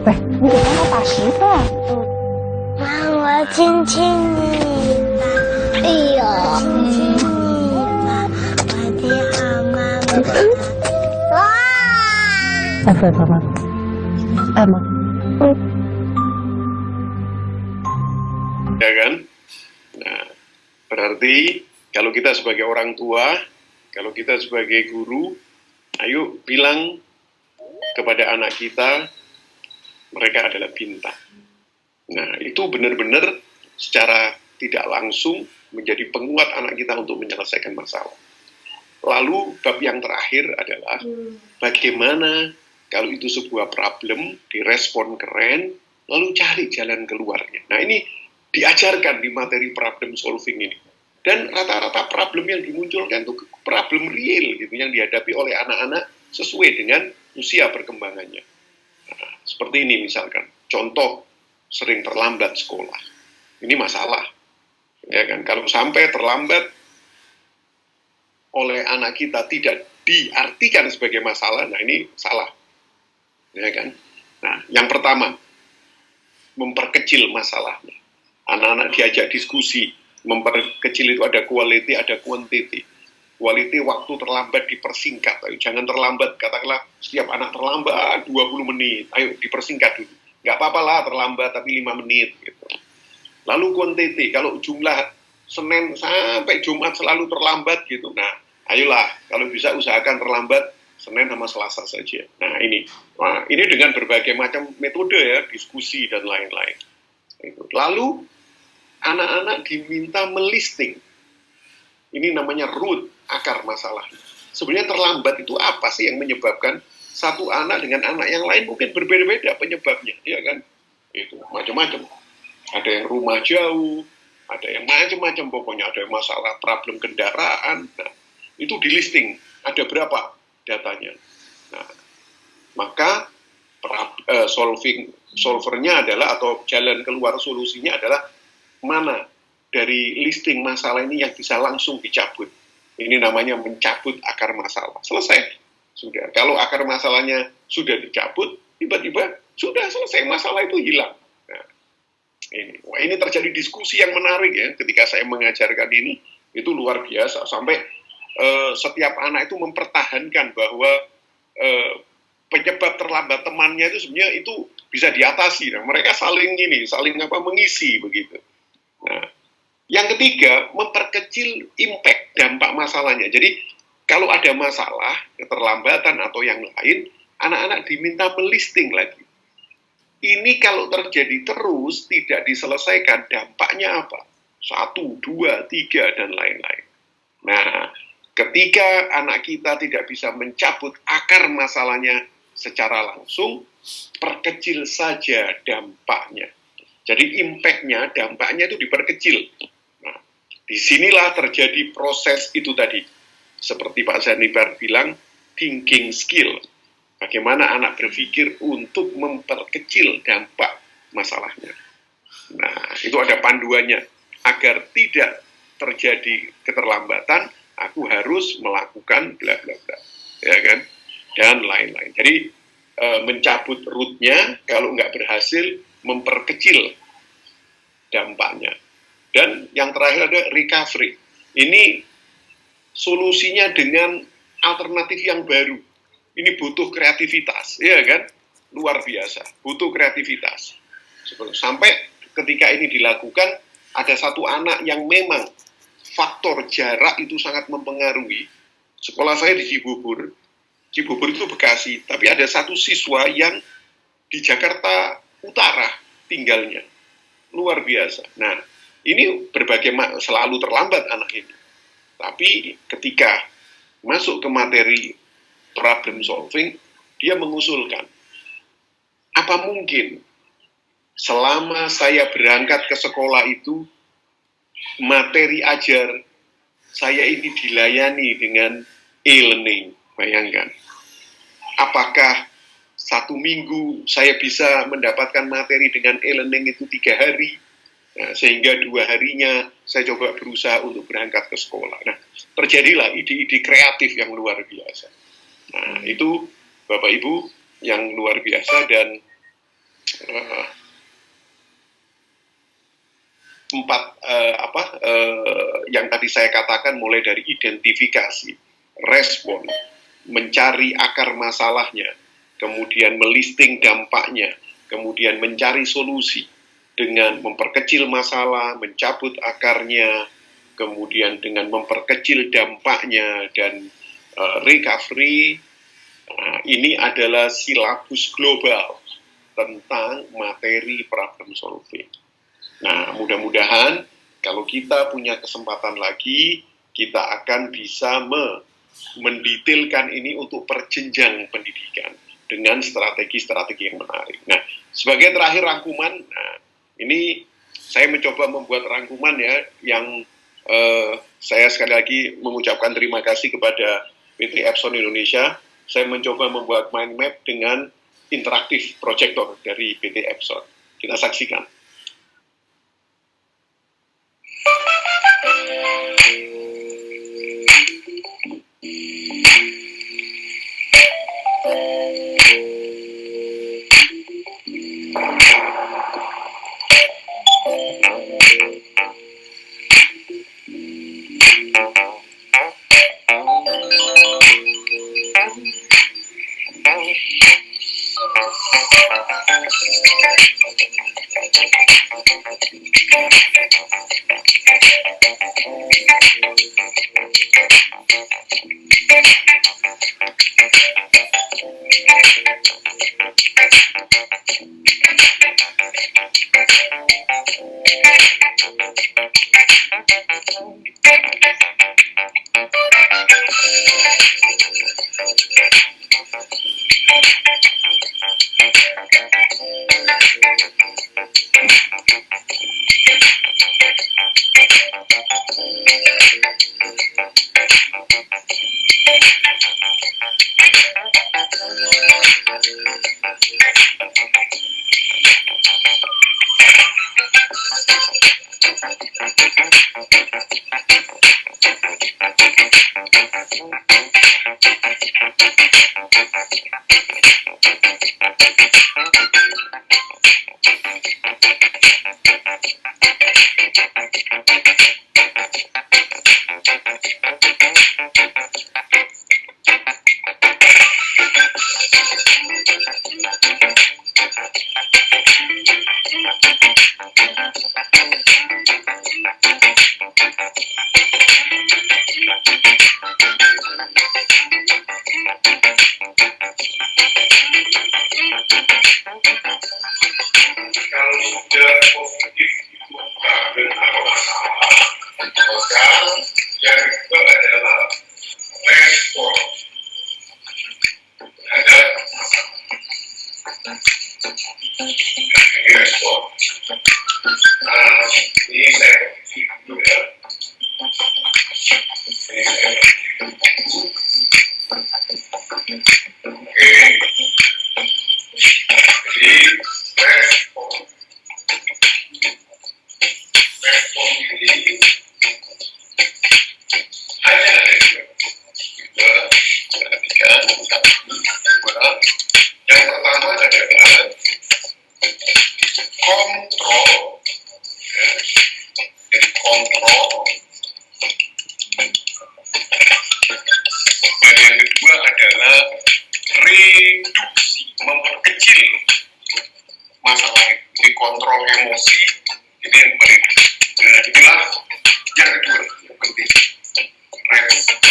Speaker 6: 喂，你给妈妈打10分。
Speaker 7: 让我亲亲你吧，哎呦，亲亲你吧，我的好妈妈。哇！
Speaker 6: 爱不爱妈妈？爱吗？Ya
Speaker 1: kan? Nah, berarti kalau kita sebagai orang tua, kalau kita sebagai guru, ayo bilang kepada anak kita, mereka adalah bintang. Nah, itu benar-benar secara tidak langsung menjadi penguat anak kita untuk menyelesaikan masalah. Lalu, bab yang terakhir adalah bagaimana kalau itu sebuah problem, direspon keren, lalu cari jalan keluarnya. Nah, ini diajarkan di materi problem solving ini. Dan rata-rata problem yang dimunculkan itu problem real gitu, yang dihadapi oleh anak-anak sesuai dengan usia perkembangannya. Nah, seperti ini misalkan, contoh sering terlambat sekolah. Ini masalah. Ya kan, kalau sampai terlambat oleh anak kita tidak diartikan sebagai masalah, nah ini salah. Ya kan? Nah, yang pertama, memperkecil masalahnya. Anak-anak diajak diskusi, memperkecil itu ada quality, ada quantity. Quality waktu terlambat dipersingkat, ayo jangan terlambat, katakanlah setiap anak terlambat 20 menit, ayo dipersingkat dulu. Nggak apa-apa lah terlambat tapi 5 menit. Gitu. Lalu quantity, kalau jumlah Senin sampai Jumat selalu terlambat gitu, nah ayolah kalau bisa usahakan terlambat Senin sama Selasa saja. Nah ini dengan berbagai macam metode ya, diskusi dan lain-lain. Lalu anak-anak diminta melisting. Ini namanya root, akar masalahnya. Sebenarnya terlambat itu apa sih yang menyebabkan satu anak dengan anak yang lain mungkin berbeda-beda penyebabnya, ya kan? Itu macam-macam. Ada yang rumah jauh, ada yang macam-macam pokoknya, ada yang masalah problem kendaraan. Nah, itu di listing, ada berapa datanya. Nah, maka solvernya adalah, atau jalan keluar solusinya adalah mana dari listing masalah ini yang bisa langsung dicabut. Ini namanya mencabut akar masalah. Selesai. Sudah. Kalau akar masalahnya sudah dicabut, tiba-tiba sudah selesai, masalah itu hilang. Nah, ini terjadi diskusi yang menarik ya ketika saya mengajarkan ini, itu luar biasa. Sampai setiap anak itu mempertahankan bahwa penyebab terlambat temannya itu sebenarnya itu bisa diatasi. Nah, mereka saling mengisi begitu. Nah, yang ketiga, memperkecil impact, dampak masalahnya. Jadi, kalau ada masalah, keterlambatan atau yang lain, anak-anak diminta melisting lagi. Ini kalau terjadi terus, tidak diselesaikan, dampaknya apa? 1, 2, 3, dan lain-lain. Nah, ketika anak kita tidak bisa mencabut akar masalahnya secara langsung, perkecil saja dampaknya. Jadi impact-nya, dampaknya itu diperkecil. Nah, disinilah terjadi proses itu tadi. Seperti Pak Zanibar bilang, thinking skill. Bagaimana anak berpikir untuk memperkecil dampak masalahnya. Nah, itu ada panduannya. Agar tidak terjadi keterlambatan, aku harus melakukan bla bla bla. Ya kan? Dan lain-lain. Jadi, mencabut rootnya, kalau nggak berhasil memperkecil dampaknya. Dan yang terakhir ada recovery. Ini solusinya dengan alternatif yang baru. Ini butuh kreativitas, ya kan? Luar biasa, butuh kreativitas. Sampai ketika ini dilakukan, ada satu anak yang memang faktor jarak itu sangat mempengaruhi. Sekolah saya di Cibubur. Cibubur itu Bekasi, tapi ada satu siswa yang di Jakarta Utara tinggalnya. Luar biasa. Nah, ini selalu terlambat anak ini. Tapi ketika masuk ke materi problem solving, dia mengusulkan, apa mungkin selama saya berangkat ke sekolah itu, materi ajar saya ini dilayani dengan e-learning. Bayangkan, apakah 1 minggu saya bisa mendapatkan materi dengan e-learning itu 3 hari, nah, sehingga 2 harinya saya coba berusaha untuk berangkat ke sekolah. Nah, terjadilah ide-ide kreatif yang luar biasa. Nah, itu Bapak Ibu yang luar biasa. Dan yang tadi saya katakan, mulai dari identifikasi, respon, mencari akar masalahnya, kemudian melisting dampaknya, kemudian mencari solusi dengan memperkecil masalah, mencabut akarnya, kemudian dengan memperkecil dampaknya, dan recovery. Nah, ini adalah silabus global tentang materi problem solving. Nah, mudah-mudahan kalau kita punya kesempatan lagi, kita akan bisa mendetailkan ini untuk perjenjang pendidikan dengan strategi-strategi yang menarik. Nah, sebagai terakhir rangkuman, nah, ini saya mencoba membuat rangkuman ya, yang saya sekali lagi mengucapkan terima kasih kepada PT Epson Indonesia. Saya mencoba membuat mind map dengan interaktif proyektor dari PT Epson. Kita saksikan. kontrol. Dan yang kedua adalah reduksi, memperkecil masalah ini, kontrol emosi, ini yang paling. Nah, inilah yang kedua yang penting. Respon.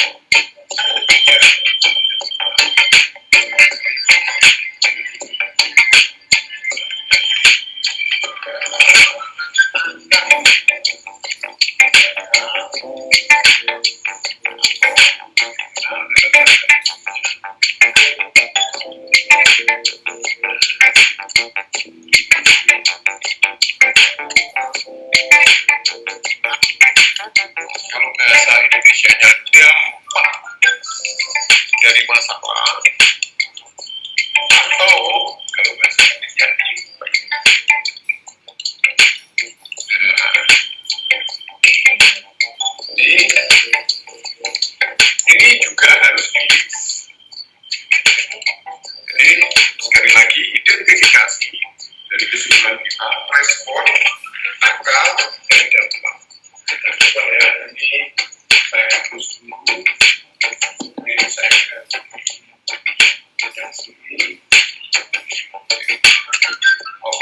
Speaker 1: Kalau bahasa Indonesianya dampak dari masalah, atau kalau bahasa Indonesia impact. Ini juga harus dilihat. Jadi sekali lagi identifikasi dari kesimpulan kita, respon, akal, dan dampak. Coba ya, ini saya hapus dulu. Ini saya dan sini. Oh,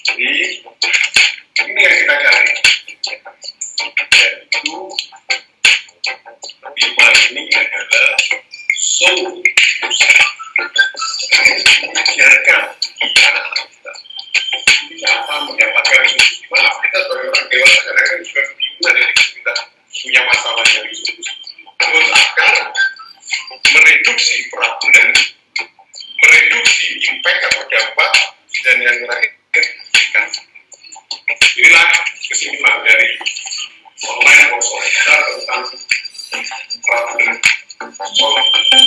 Speaker 1: jadi ini yang kita cari. Yaitu 5 ini adalah solusi. Mengajarkan kita mendapatkan solusi. Maaf, kita sebagai orang dewasa kadang-kadang juga bingung dari kita punya masalah dari solusi. Terus akan mereduksi problem, mereduksi impact atau dampak, dan yang terakhir inilah kesimpulan dari online workshop kita tentang problem solving.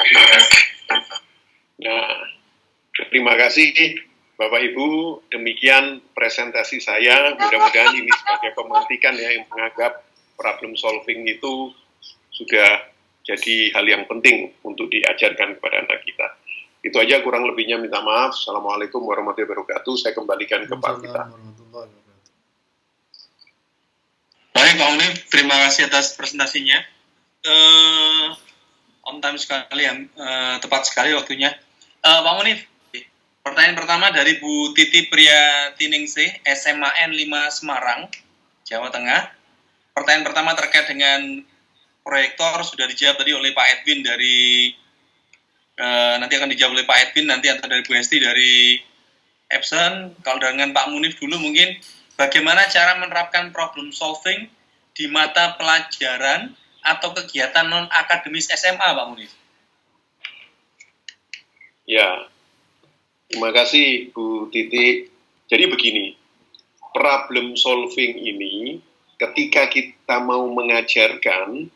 Speaker 1: Terima kasih. Nah, terima kasih Bapak Ibu, demikian presentasi saya. Mudah-mudahan ini sebagai pemantikan ya, yang menganggap problem solving itu sudah jadi hal yang penting untuk diajarkan kepada anak kita. Itu aja, kurang lebihnya minta maaf. Assalamualaikum warahmatullahi wabarakatuh. Saya kembalikan ke Pak Gita.
Speaker 8: Baik Pak Unif, terima kasih atas presentasinya. On time sekali, yang tepat sekali waktunya. Pak Unif, pertanyaan pertama dari Bu Titi Priatiningsih, SMAN 5 Semarang, Jawa Tengah. Pertanyaan pertama terkait dengan proyektor sudah dijawab tadi oleh Pak Edwin dari nanti akan dijawab oleh Pak Edwin nanti, atau dari Bu Hesti dari Epson. Kalau dengan Pak Munif dulu, mungkin bagaimana cara menerapkan problem solving di mata pelajaran atau kegiatan non akademis SMA, Pak Munif?
Speaker 1: Ya, terima kasih Bu Titi. Jadi begini, problem solving ini ketika kita mau mengajarkan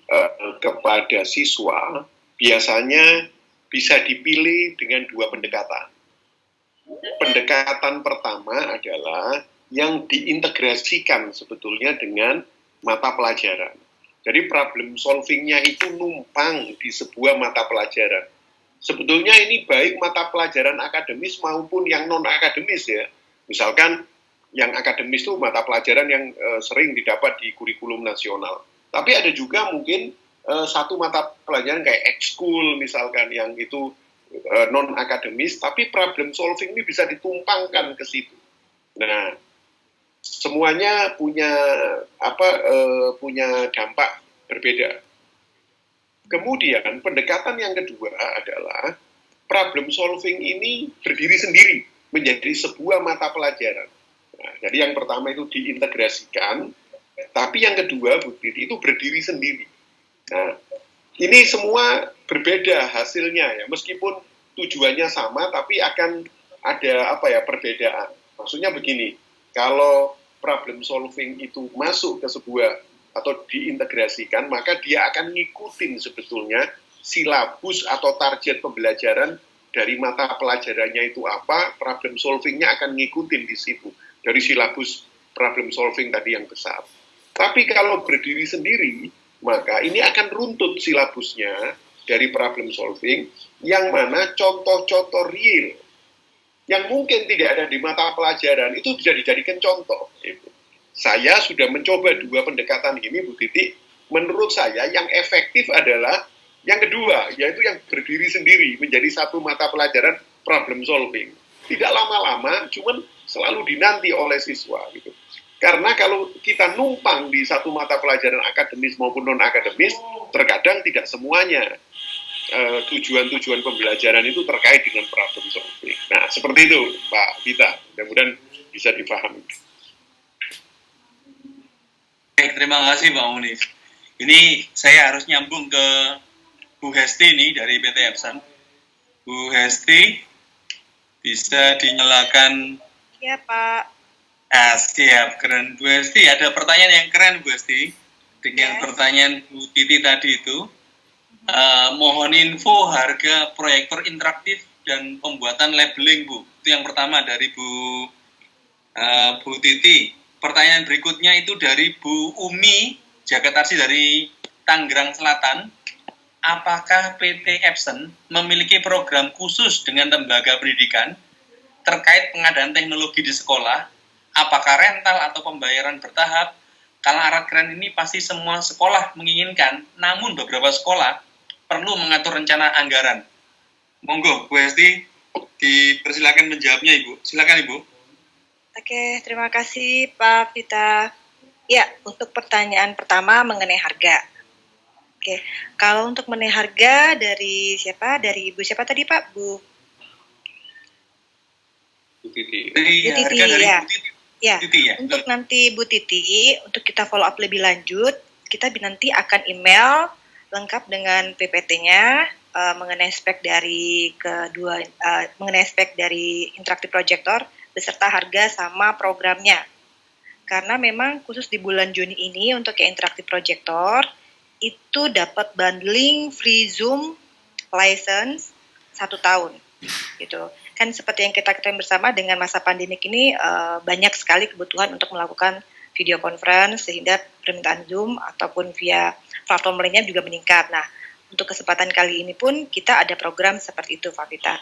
Speaker 1: kepada siswa, biasanya bisa dipilih dengan 2 pendekatan. Pendekatan pertama adalah yang diintegrasikan sebetulnya dengan mata pelajaran. Jadi problem solvingnya itu numpang di sebuah mata pelajaran. Sebetulnya ini baik mata pelajaran akademis maupun yang non-akademis ya. Misalkan yang akademis itu mata pelajaran yang sering didapat di kurikulum nasional. Tapi ada juga mungkin satu mata pelajaran kayak ekskul misalkan, yang itu non-akademis, tapi problem solving ini bisa ditumpangkan ke situ. Nah, semuanya punya punya dampak berbeda. Kemudian pendekatan yang kedua adalah problem solving ini berdiri sendiri menjadi sebuah mata pelajaran. Nah, jadi yang pertama itu diintegrasikan, tapi yang kedua itu berdiri sendiri. Nah, ini semua berbeda hasilnya ya, meskipun tujuannya sama, tapi akan ada perbedaan. Maksudnya begini, kalau problem solving itu masuk ke sebuah atau diintegrasikan, maka dia akan ngikutin sebetulnya silabus atau target pembelajaran dari mata pelajarannya itu apa, problem solvingnya akan ngikutin di situ dari silabus problem solving tadi yang besar. Tapi kalau berdiri sendiri, maka ini akan runtut silabusnya dari problem solving, yang mana contoh-contoh real yang mungkin tidak ada di mata pelajaran itu bisa dijadikan contoh. saya sudah mencoba 2 pendekatan ini, Bu Titi. Menurut saya yang efektif adalah yang kedua, yaitu yang berdiri sendiri menjadi satu mata pelajaran problem solving. Tidak lama-lama, cuman selalu dinanti oleh siswa gitu. Karena kalau kita numpang di satu mata pelajaran akademis maupun non-akademis, terkadang tidak semuanya tujuan-tujuan pembelajaran itu terkait dengan problem solving. Nah, seperti itu, Pak Vita. Mudah-mudahan bisa dipahami.
Speaker 8: Baik, terima kasih Pak Munif. Ini saya harus nyambung ke Bu Hesti nih dari PT Epson. Bu Hesti, bisa dinyalakan?
Speaker 9: Ya Pak.
Speaker 8: Siap, keren. Bu Hesti, ada pertanyaan yang keren Bu Hesti. Dengan pertanyaan Bu Titi tadi itu, mohon info harga proyektor interaktif dan pembuatan labeling Bu. Itu yang pertama dari Bu Titi. Pertanyaan berikutnya itu dari Bu Umi Jagatarsi dari Tangerang Selatan. Apakah PT Epson memiliki program khusus dengan lembaga pendidikan terkait pengadaan teknologi di sekolah? Apakah rental atau pembayaran bertahap? Kalau alat keren ini pasti semua sekolah menginginkan, namun beberapa sekolah perlu mengatur rencana anggaran. Monggo, Bu Hesti, dipersilakan menjawabnya Ibu. Silakan Ibu.
Speaker 9: Oke, terima kasih Pak Vita. Ya, untuk pertanyaan pertama mengenai harga. Oke, kalau untuk mengenai harga dari siapa? Dari Ibu siapa tadi Pak? Bu
Speaker 1: Titi.
Speaker 9: Bu Titi, ya. Ya,
Speaker 8: Titi, ya.
Speaker 9: Untuk nanti Bu Titi, untuk kita follow up lebih lanjut, kita nanti akan email lengkap dengan PPT-nya mengenai spek dari mengenai spek dari interaktif projector beserta harga sama programnya. Karena memang khusus di bulan Juni ini untuk yang interaktif projector itu dapat bundling free Zoom license 1 tahun gitu. Kan seperti yang kita ketahui bersama dengan masa pandemik ini banyak sekali kebutuhan untuk melakukan video conference sehingga permintaan Zoom ataupun via platform lainnya juga meningkat. Nah, untuk kesempatan kali ini pun kita ada program seperti itu, Pak Vita.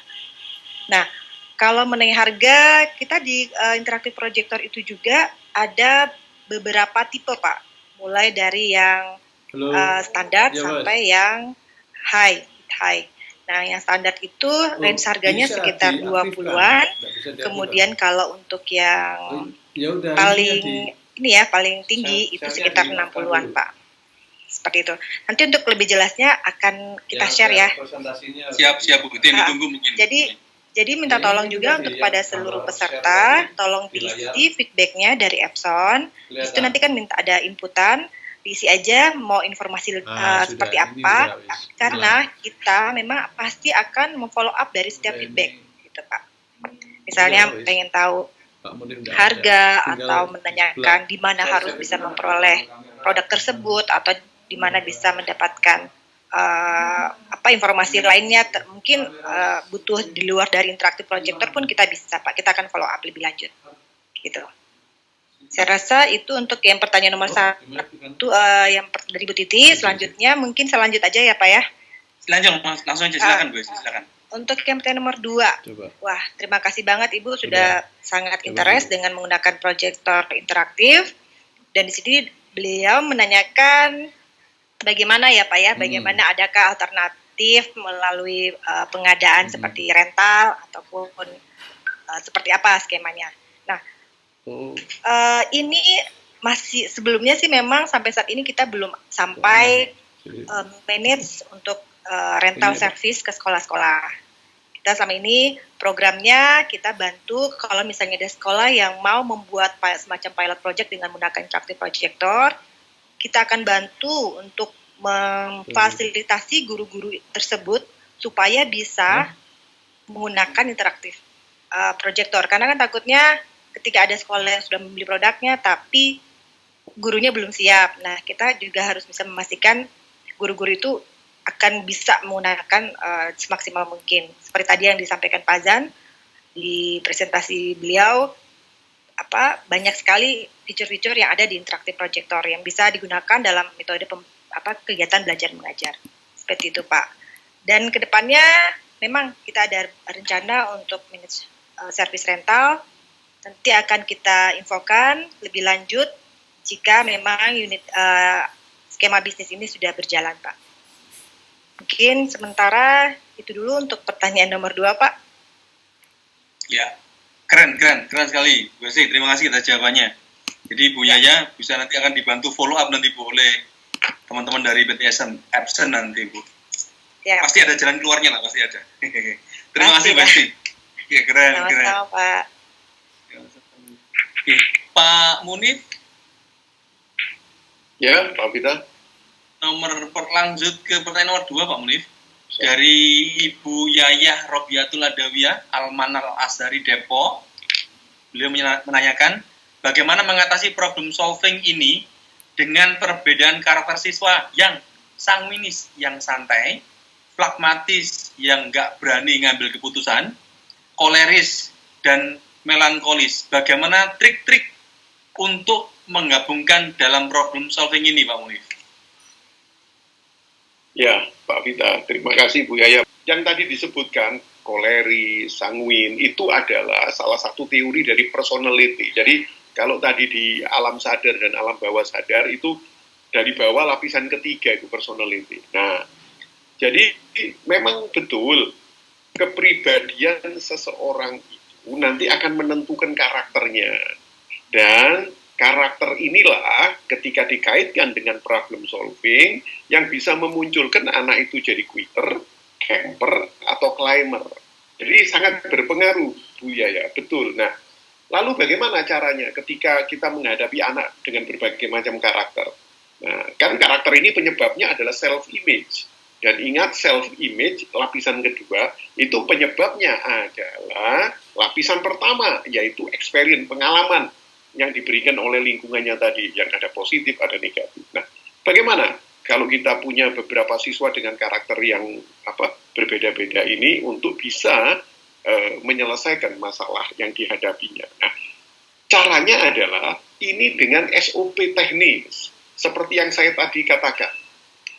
Speaker 9: Nah, kalau mengenai harga, kita di interaktif projector itu juga ada beberapa tipe, Pak. Mulai dari yang standar sampai yang high. Nah, yang standar itu range harganya sekitar 20-an. Kemudian kalau untuk yang paling tinggi itu sekitar 60-an, Pak. Seperti itu. Nanti untuk lebih jelasnya akan kita share ya.
Speaker 8: Siap Bu. Ditunggu mungkin.
Speaker 9: Jadi minta tolong juga untuk kepada seluruh peserta, tolong diisi feedbacknya dari Epson. Itu nanti kan minta ada inputan, diisi aja mau informasi seperti apa, karena kita memang pasti akan memfollow up dari setiap feedback, gitu Pak. Misalnya pengen tahu harga atau menanyakan di mana harus bisa memperoleh produk tersebut atau di mana bisa mendapatkan informasi lainnya mungkin butuh di luar dari interaktif projector pun kita bisa Pak, kita akan follow up lebih lanjut gitu. Saya rasa itu untuk yang pertanyaan nomor 1 yang dari Bu Titi. Selanjutnya mungkin saya lanjut aja ya Pak ya.
Speaker 8: Langsung aja silakan Bu, silakan.
Speaker 9: Untuk yang pertanyaan nomor 2, wah terima kasih banget Ibu sudah sangat interest dengan menggunakan proyektor interaktif, dan di sini beliau menanyakan bagaimana ya Pak ya, bagaimana adakah alternatif melalui pengadaan seperti rental ataupun seperti apa skemanya. Nah, ini masih sebelumnya sih memang sampai saat ini kita belum sampai manage untuk rental service ke sekolah-sekolah. Kita selama ini programnya kita bantu kalau misalnya ada sekolah yang mau membuat semacam pilot project dengan menggunakan interaktif projector, kita akan bantu untuk memfasilitasi guru-guru tersebut supaya bisa menggunakan interaktif projector. Karena kan takutnya ketika ada sekolah yang sudah membeli produknya tapi gurunya belum siap. Nah, kita juga harus bisa memastikan guru-guru itu akan bisa menggunakan semaksimal mungkin. Seperti tadi yang disampaikan Pak Zan di presentasi beliau, banyak sekali fitur-fitur yang ada di interaktif projector yang bisa digunakan dalam metode kegiatan belajar mengajar. Seperti itu Pak. Dan kedepannya memang kita ada rencana untuk manage service rental. Nanti akan kita infokan lebih lanjut jika memang unit skema bisnis ini sudah berjalan, Pak. Mungkin sementara itu dulu untuk pertanyaan nomor 2, Pak.
Speaker 8: Ya, keren sekali, Bu Esi. Terima kasih atas jawabannya. Jadi Bu Yaya bisa nanti akan dibantu follow up nanti Bu oleh teman-teman dari BTS Absen nanti Bu.
Speaker 9: Ya.
Speaker 8: Pasti ada jalan keluarnya lah, pasti ada. Terima kasih Bu Esi. Ya, keren.
Speaker 9: Sama-sama, Pak.
Speaker 8: Oke, Pak Munif.
Speaker 1: Ya, Pak Vita.
Speaker 8: Lanjut ke pertanyaan nomor 2, Pak Munif. Dari Ibu Yayah Robiatul Adawiyah, Almanal Azhari Depok. Beliau menanyakan, bagaimana mengatasi problem solving ini dengan perbedaan karakter siswa yang sanguinis, yang santai, flagmatis, yang nggak berani ngambil keputusan, koleris, dan melankolis. Bagaimana trik-trik untuk menggabungkan dalam problem solving ini, Pak Munif?
Speaker 1: Ya, Pak Vita, terima kasih Bu Yaya. Yang tadi disebutkan, koleris, sanguin, itu adalah salah satu teori dari personality. Jadi, kalau tadi di alam sadar dan alam bawah sadar, itu dari bawah lapisan ketiga itu personality. Nah, jadi memang betul, kepribadian seseorang itu nanti akan menentukan karakternya. Dan karakter inilah ketika dikaitkan dengan problem solving yang bisa memunculkan anak itu jadi quitter, camper, atau climber. Jadi sangat berpengaruh, Bu Yaya, betul. Nah, lalu bagaimana caranya ketika kita menghadapi anak dengan berbagai macam karakter? Nah, kan karakter ini penyebabnya adalah self-image. Dan ingat, self-image, lapisan kedua, itu penyebabnya adalah lapisan pertama, yaitu experience, pengalaman yang diberikan oleh lingkungannya tadi, yang ada positif, ada negatif. Nah, bagaimana kalau kita punya beberapa siswa dengan karakter yang berbeda-beda ini untuk bisa menyelesaikan masalah yang dihadapinya. Nah, caranya adalah ini dengan SOP teknis, seperti yang saya tadi katakan.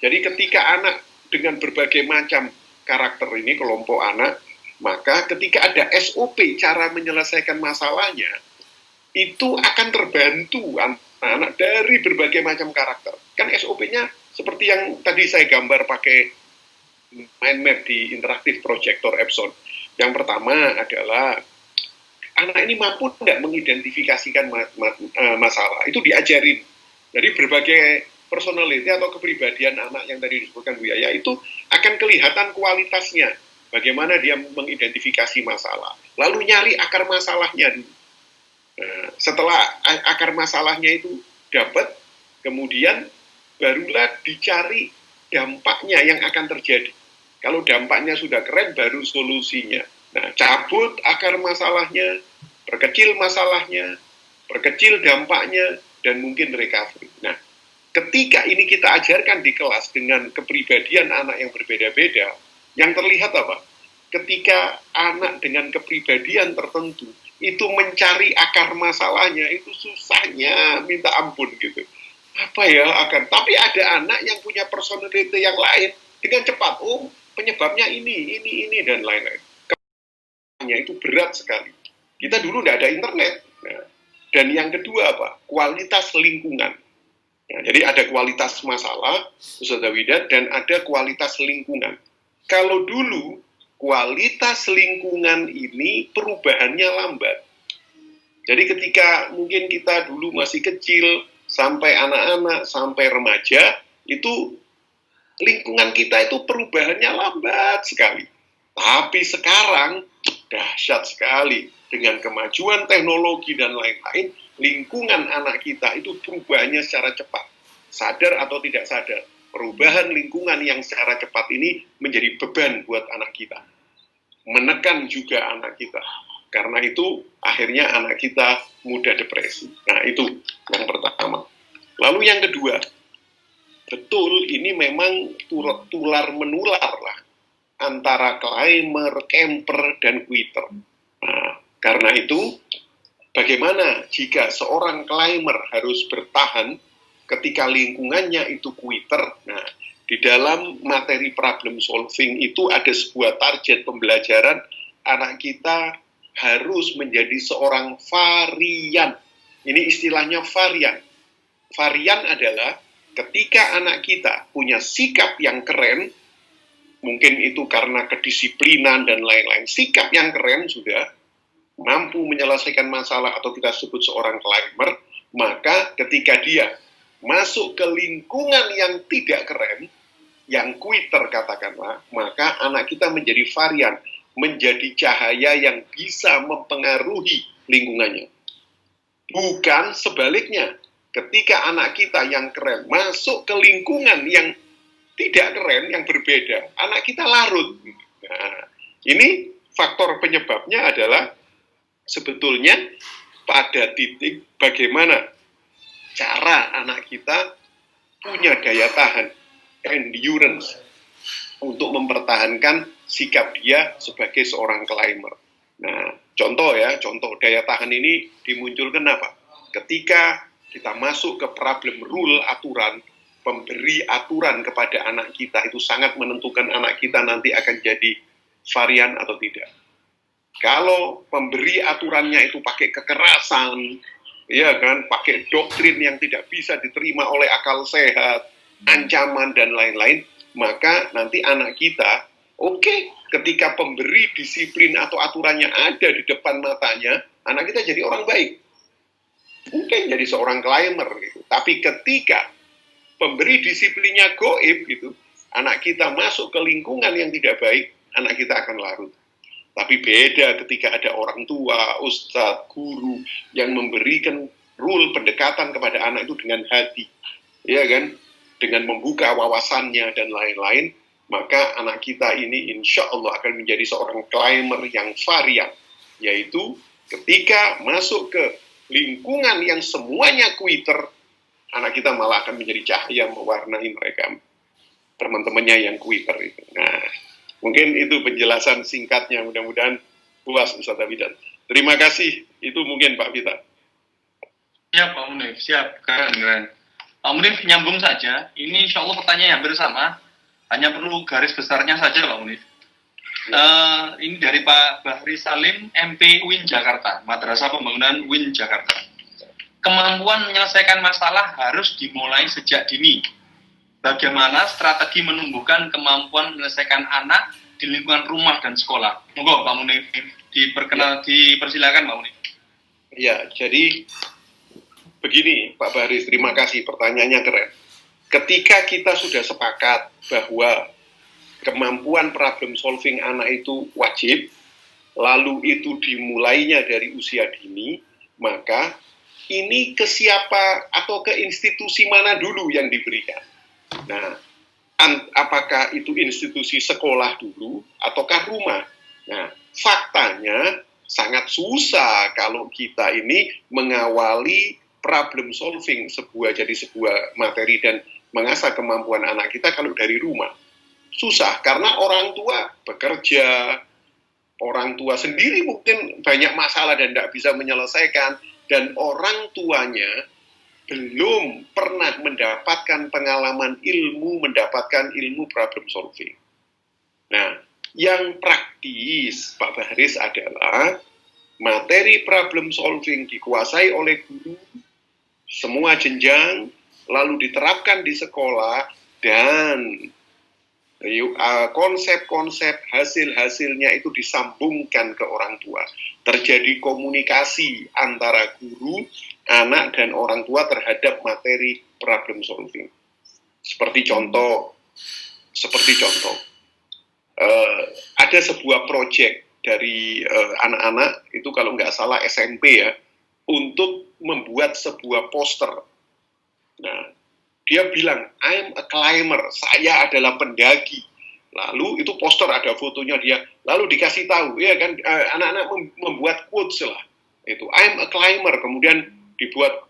Speaker 1: Jadi ketika anak dengan berbagai macam karakter ini, kelompok anak, maka ketika ada SOP cara menyelesaikan masalahnya, itu akan terbantu anak-anak dari berbagai macam karakter. Kan SOP-nya seperti yang tadi saya gambar pakai mind map di interaktif projector Epson. Yang pertama adalah anak ini mampu tidak mengidentifikasikan masalah. Itu diajarin. Jadi berbagai personality atau kepribadian anak yang tadi disebutkan Bu Yaya itu akan kelihatan kualitasnya. Bagaimana dia mengidentifikasi masalah. Lalu nyari akar masalahnya dulu. Nah, setelah akar masalahnya itu dapat, kemudian barulah dicari dampaknya yang akan terjadi. Kalau dampaknya sudah keren, baru solusinya. Nah, cabut akar masalahnya, perkecil masalahnya, perkecil dampaknya, dan mungkin recovery. Nah, ketika ini kita ajarkan di kelas dengan kepribadian anak yang berbeda-beda, yang terlihat apa? Ketika anak dengan kepribadian tertentu itu mencari akar masalahnya, itu susahnya minta ampun gitu. Apa ya akar? Tapi ada anak yang punya personality yang lain dengan cepat. Oh, penyebabnya ini, dan lain-lain. Kepribadiannya itu berat sekali. Kita dulu tidak ada internet. Nah, dan yang kedua apa? Kualitas lingkungan. Nah, jadi ada kualitas masalah, Ustaz Widat, dan ada kualitas lingkungan. Kalau dulu kualitas lingkungan ini perubahannya lambat. Jadi ketika mungkin kita dulu masih kecil, sampai anak-anak, sampai remaja, itu lingkungan kita itu perubahannya lambat sekali. Tapi sekarang dahsyat sekali. Dengan kemajuan teknologi dan lain-lain, lingkungan anak kita itu perubahannya secara cepat. Sadar atau tidak sadar, perubahan lingkungan yang secara cepat ini menjadi beban buat anak kita. Menekan juga anak kita. Karena itu akhirnya anak kita mudah depresi. Nah, itu yang pertama. Lalu yang kedua, betul ini memang tular menular lah antara climber, camper, dan quitter. Nah, karena itu bagaimana jika seorang climber harus bertahan ketika lingkungannya itu quitter? Nah, di dalam materi problem solving itu ada sebuah target pembelajaran, anak kita harus menjadi seorang varian. Ini istilahnya varian. varian adalah ketika anak kita punya sikap yang keren, mungkin itu karena kedisiplinan dan lain-lain, sikap yang keren sudah mampu menyelesaikan masalah atau kita sebut seorang climber, maka ketika dia masuk ke lingkungan yang tidak keren, yang quitter katakanlah, maka anak kita menjadi varian, menjadi cahaya yang bisa mempengaruhi lingkungannya. Bukan sebaliknya, ketika anak kita yang keren masuk ke lingkungan yang tidak keren, yang berbeda, anak kita larut. Nah, ini faktor penyebabnya adalah sebetulnya pada titik bagaimana cara anak kita punya daya tahan, endurance, untuk mempertahankan sikap dia sebagai seorang climber. Nah, contoh daya tahan ini dimunculkan apa? Ketika kita masuk ke problem rule, aturan, pemberi aturan kepada anak kita itu sangat menentukan anak kita nanti akan jadi varian atau tidak. Kalau pemberi aturannya itu pakai kekerasan, ya kan, pakai doktrin yang tidak bisa diterima oleh akal sehat, ancaman dan lain-lain, maka nanti anak kita, ketika pemberi disiplin atau aturannya ada di depan matanya, anak kita jadi orang baik. Mungkin jadi seorang climber gitu. Tapi ketika pemberi disiplinnya goib gitu, anak kita masuk ke lingkungan yang tidak baik, anak kita akan larut. Tapi beda ketika ada orang tua, ustadz, guru yang memberikan rule pendekatan kepada anak itu dengan hati, ya kan, dengan membuka wawasannya dan lain-lain, maka anak kita ini insya Allah akan menjadi seorang climber yang varian, yaitu ketika masuk ke lingkungan yang semuanya quitter, anak kita malah akan menjadi cahaya mewarnai mereka, teman-temannya yang quitter itu. Nah, mungkin itu penjelasan singkatnya, mudah-mudahan puas Ustaz Abidan. Terima kasih, itu mungkin Pak Vita.
Speaker 8: Siap Pak Munif, siap, keren. Pak Munif nyambung saja, ini insya Allah pertanyaan yang hampir sama, hanya perlu garis besarnya saja Pak Munif. Ini dari Pak Bahri Salim, MP UIN Jakarta, Madrasah Pembangunan UIN Jakarta. Kemampuan menyelesaikan masalah harus dimulai sejak dini. Bagaimana strategi menumbuhkan kemampuan menyelesaikan anak di lingkungan rumah dan sekolah? Monggo Pak Munif, dipersilakan Pak Munif.
Speaker 1: Ya, jadi begini Pak Baris, terima kasih, pertanyaannya keren. Ketika kita sudah sepakat bahwa kemampuan problem solving anak itu wajib, lalu itu dimulainya dari usia dini, maka ini ke siapa atau ke institusi mana dulu yang diberikan? Nah, apakah itu institusi sekolah dulu ataukah rumah? Nah, faktanya sangat susah kalau kita ini mengawali problem solving jadi sebuah materi dan mengasah kemampuan anak kita kalau dari rumah. Susah, karena orang tua bekerja, orang tua sendiri mungkin banyak masalah dan tidak bisa menyelesaikan, dan orang tuanya belum pernah mendapatkan pengalaman mendapatkan ilmu problem solving. Nah, yang praktis Pak Baris adalah materi problem solving dikuasai oleh guru, semua jenjang, lalu diterapkan di sekolah, dan konsep-konsep hasil-hasilnya itu disambungkan ke orang tua. Terjadi komunikasi antara guru, anak, dan orang tua terhadap materi problem solving. Seperti contoh, ada sebuah proyek dari anak-anak, itu kalau nggak salah SMP ya, untuk membuat sebuah poster. Nah, dia bilang, I'm a climber, saya adalah pendaki. Lalu itu poster ada fotonya dia, lalu dikasih tahu, ya kan, anak-anak membuat quotes lah, itu I'm a climber, kemudian dibuat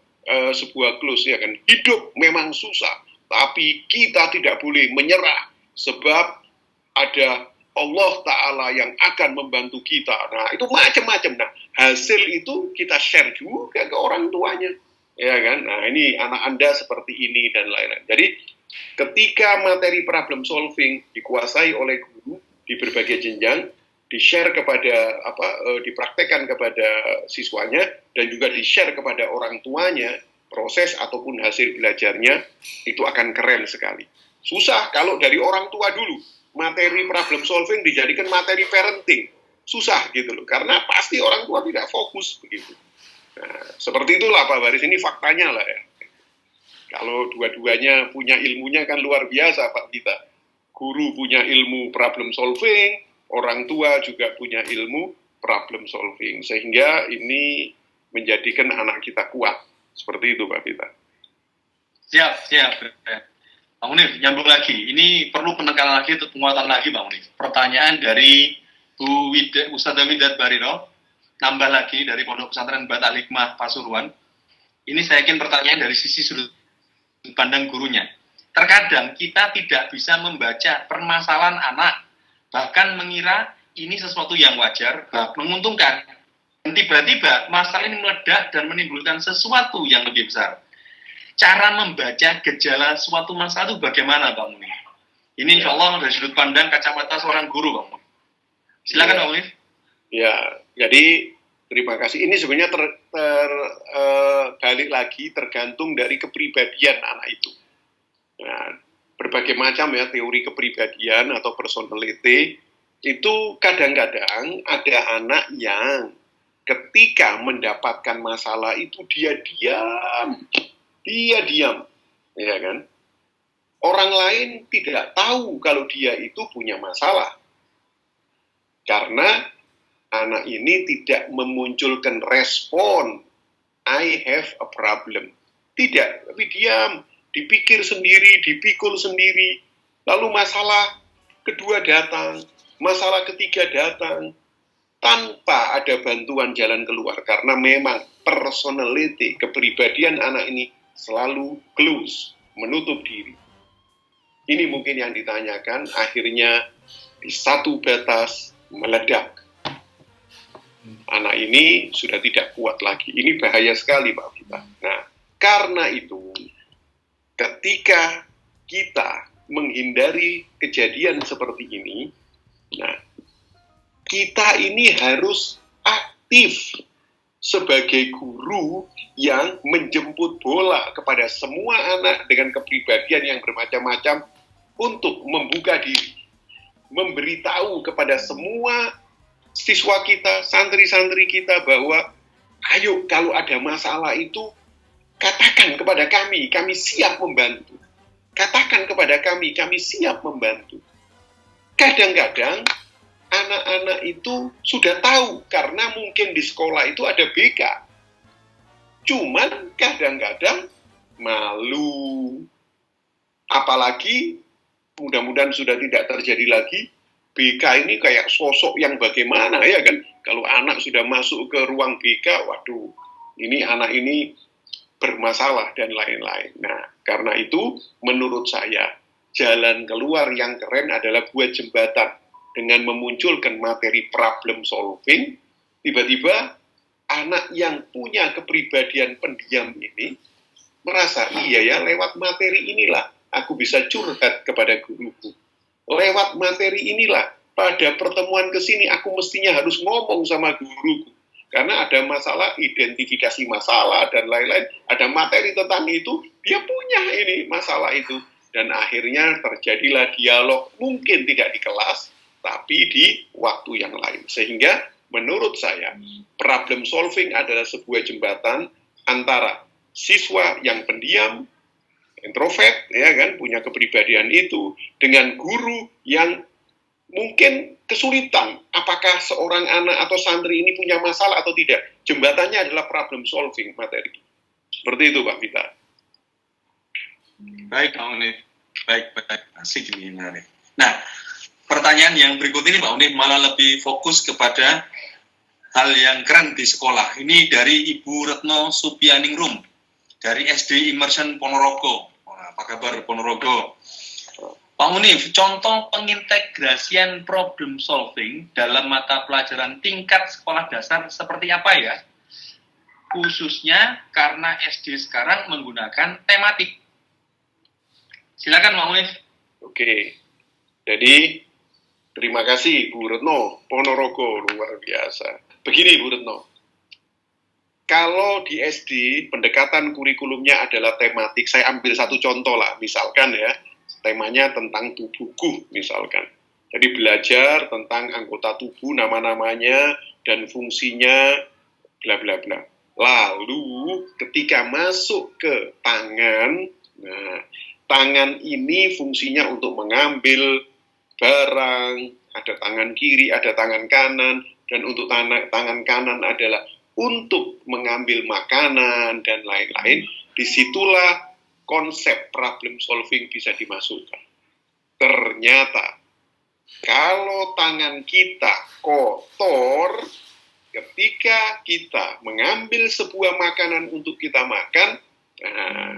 Speaker 1: sebuah close, ya kan, hidup memang susah, tapi kita tidak boleh menyerah, sebab ada Allah Ta'ala yang akan membantu kita. Nah, itu macam-macam. Nah, hasil itu kita share juga ke orang tuanya. Ya kan? Nah, ini anak Anda seperti ini dan lain-lain. Jadi, ketika materi problem solving dikuasai oleh guru di berbagai jenjang, di-share kepada dipraktekkan kepada siswanya dan juga di-share kepada orang tuanya, proses ataupun hasil belajarnya itu akan keren sekali. Susah kalau dari orang tua dulu, materi problem solving dijadikan materi parenting. Susah gitu loh, karena pasti orang tua tidak fokus begitu. Nah, seperti itulah Pak Baris, ini faktanya lah ya. Kalau dua-duanya punya ilmunya kan luar biasa Pak kita. Guru punya ilmu problem solving, orang tua juga punya ilmu problem solving. Sehingga ini menjadikan anak kita kuat. Seperti itu Pak Vita.
Speaker 8: Siap. Bang Munif, nyambung lagi. Ini perlu penekanan lagi atau penguatan lagi Bang Munif. Pertanyaan dari Bu Ustadzah Widat Bariro, nambah lagi dari Pondok Pesantren Bata Hikmah Pasuruan. Ini saya yakin pertanyaan dari sisi sudut pandang gurunya. Terkadang kita tidak bisa membaca permasalahan anak, bahkan mengira ini sesuatu yang wajar, menguntungkan. Dan tiba-tiba masalah ini meledak dan menimbulkan sesuatu yang lebih besar. Cara membaca gejala suatu masalah itu bagaimana, Bang Munif? Ini insya Allah dari sudut pandang kacamata seorang guru, Bang Munif. Silakan, Bang Munif.
Speaker 1: Ya, jadi terima kasih. Ini sebenarnya balik lagi tergantung dari kepribadian anak itu. Nah, berbagai macam ya teori kepribadian atau personality itu kadang-kadang ada anak yang ketika mendapatkan masalah itu dia diam, ya kan? Orang lain tidak tahu kalau dia itu punya masalah. Karena anak ini tidak memunculkan respon, I have a problem. Tidak, tapi diam, dipikir sendiri, dipikul sendiri. Lalu masalah kedua datang, masalah ketiga datang, tanpa ada bantuan jalan keluar. Karena memang personality, kepribadian anak ini selalu close, menutup diri. Ini mungkin yang ditanyakan, akhirnya di satu batas meledak. Anak ini sudah tidak kuat lagi. Ini bahaya sekali Pak Vita. Nah, karena itu, ketika kita menghindari kejadian seperti ini, nah, kita ini harus aktif sebagai guru yang menjemput bola kepada semua anak dengan kepribadian yang bermacam-macam untuk membuka diri, memberitahu kepada semua siswa kita, santri-santri kita bahwa ayo kalau ada masalah itu katakan kepada kami siap membantu. Katakan kepada kami siap membantu. Kadang-kadang anak-anak itu sudah tahu karena mungkin di sekolah itu ada BK. Cuman kadang-kadang malu. Apalagi mudah-mudahan sudah tidak terjadi lagi. BK ini kayak sosok yang bagaimana ya kan? Kalau anak sudah masuk ke ruang BK, waduh, ini anak ini bermasalah dan lain-lain. Nah, karena itu menurut saya jalan keluar yang keren adalah buat jembatan dengan memunculkan materi problem solving. Tiba-tiba anak yang punya kepribadian pendiam ini merasa iya ya lewat materi inilah aku bisa curhat kepada guruku. Lewat materi inilah, pada pertemuan ke sini aku mestinya harus ngomong sama guruku. Karena ada masalah, identifikasi masalah, dan lain-lain. Ada materi tentang itu, dia punya ini masalah itu. Dan akhirnya terjadilah dialog, mungkin tidak di kelas, tapi di waktu yang lain. Sehingga menurut saya, problem solving adalah sebuah jembatan antara siswa yang pendiam, introvert, ya kan, punya kepribadian itu, dengan guru yang mungkin kesulitan, apakah seorang anak atau santri ini punya masalah atau tidak. Jembatannya adalah problem solving materi. Seperti itu, Pak Vita.
Speaker 8: Baik, Pak Unif. Baik. Asik ini, menarik. Nah, pertanyaan yang berikut ini, Pak Unif, malah lebih fokus kepada hal yang keren di sekolah. Ini dari Ibu Retno Supianingrum, dari SD Immersion Ponorogo. Apa kabar Ponorogo? Pak Munif, contoh pengintegrasian problem solving dalam mata pelajaran tingkat sekolah dasar seperti apa ya? Khususnya karena SD sekarang menggunakan tematik. Silakan Pak Munif.
Speaker 1: Oke, jadi terima kasih Bu Retno, Ponorogo, luar biasa. Begini Bu Retno, kalau di SD pendekatan kurikulumnya adalah tematik, saya ambil satu contoh lah, misalkan ya, temanya tentang tubuhku misalkan. Jadi belajar tentang anggota tubuh, nama-namanya dan fungsinya, bla bla bla. Lalu ketika masuk ke tangan, nah tangan ini fungsinya untuk mengambil barang, ada tangan kiri, ada tangan kanan, dan untuk tangan kanan adalah untuk mengambil makanan dan lain-lain. Disitulah konsep problem solving bisa dimasukkan. Ternyata kalau tangan kita kotor, ketika kita mengambil sebuah makanan untuk kita makan, nah,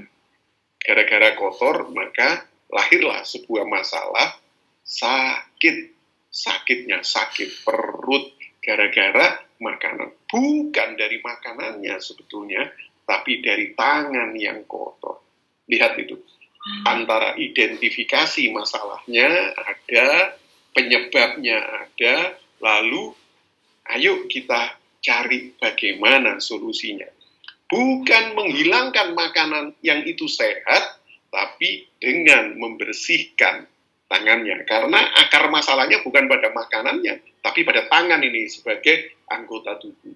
Speaker 1: gara-gara kotor, maka lahirlah sebuah masalah sakitnya sakit perut gara-gara makanan. Bukan dari makanannya sebetulnya, tapi dari tangan yang kotor. Lihat itu. Antara identifikasi masalahnya ada, penyebabnya ada, lalu ayo kita cari bagaimana solusinya. Bukan menghilangkan makanan yang itu sehat, tapi dengan membersihkan tangannya. Karena akar masalahnya bukan pada makanannya, tapi pada tangan ini sebagai anggota tubuh.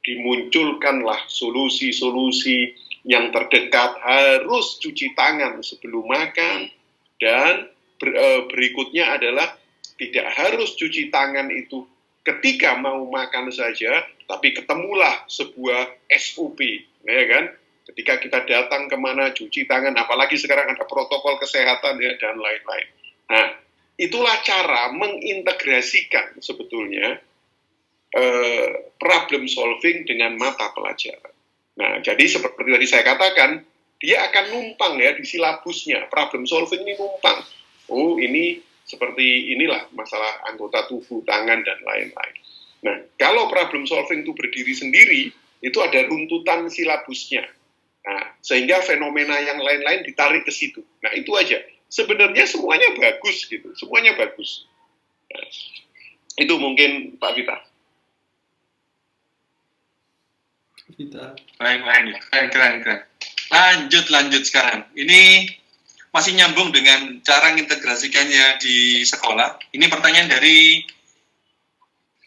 Speaker 1: Dimunculkanlah solusi-solusi yang terdekat, harus cuci tangan sebelum makan, dan berikutnya adalah tidak harus cuci tangan itu ketika mau makan saja, tapi ketemulah sebuah SOP, ya kan? Ketika kita datang kemana, cuci tangan, apalagi sekarang ada protokol kesehatan ya, dan lain-lain. Nah, itulah cara mengintegrasikan sebetulnya problem solving dengan mata pelajaran. Nah, jadi seperti tadi saya katakan, dia akan numpang ya di silabusnya. Problem solving ini numpang. Oh, ini seperti inilah masalah anggota tubuh, tangan, dan lain-lain. Nah, kalau problem solving itu berdiri sendiri, itu ada runtutan silabusnya. Nah, sehingga fenomena yang lain-lain ditarik ke situ. Nah, itu aja. Sebenarnya semuanya bagus gitu, semuanya bagus. Nah, itu mungkin Pak Vita.
Speaker 8: Keren. Lanjut sekarang. Ini masih nyambung dengan cara mengintegrasikannya di sekolah. Ini pertanyaan dari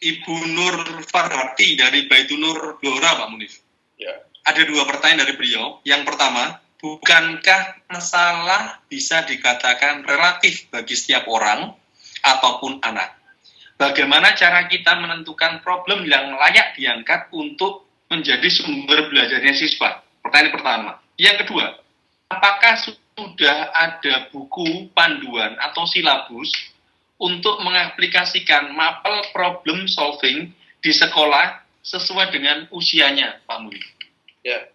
Speaker 8: Ibu Nur Farhati dari Baitunur Blora, Pak Munif.
Speaker 1: Ya.
Speaker 8: Ada dua pertanyaan dari beliau. Yang pertama, bukankah masalah bisa dikatakan relatif bagi setiap orang ataupun anak? Bagaimana cara kita menentukan problem yang layak diangkat untuk menjadi sumber belajarnya siswa? Pertanyaan pertama. Yang kedua, apakah sudah ada buku panduan atau silabus untuk mengaplikasikan mapel problem solving di sekolah sesuai dengan usianya, Pak Munif?
Speaker 1: Ya,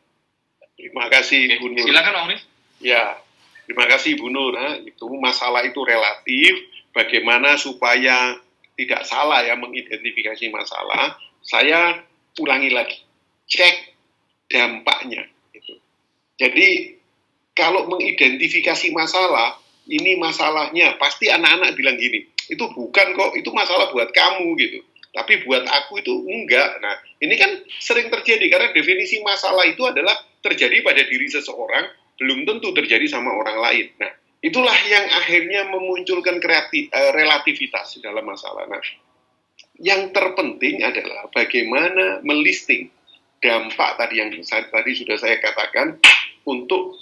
Speaker 1: terima kasih Bu Nur.
Speaker 8: Silakan Pak Munif.
Speaker 1: Ya, terima kasih Bu Nur. Nah, itu masalah itu relatif. Bagaimana supaya tidak salah ya mengidentifikasi masalah? Saya ulangi lagi, cek dampaknya. Gitu. Jadi kalau mengidentifikasi masalah, ini masalahnya, pasti anak-anak bilang gini, itu bukan kok, itu masalah buat kamu gitu. Tapi buat aku itu enggak. Nah, ini kan sering terjadi, karena definisi masalah itu adalah terjadi pada diri seseorang, belum tentu terjadi sama orang lain. Nah, itulah yang akhirnya memunculkan relativitas dalam masalah. Nah, yang terpenting adalah bagaimana melisting dampak tadi yang tadi sudah saya katakan untuk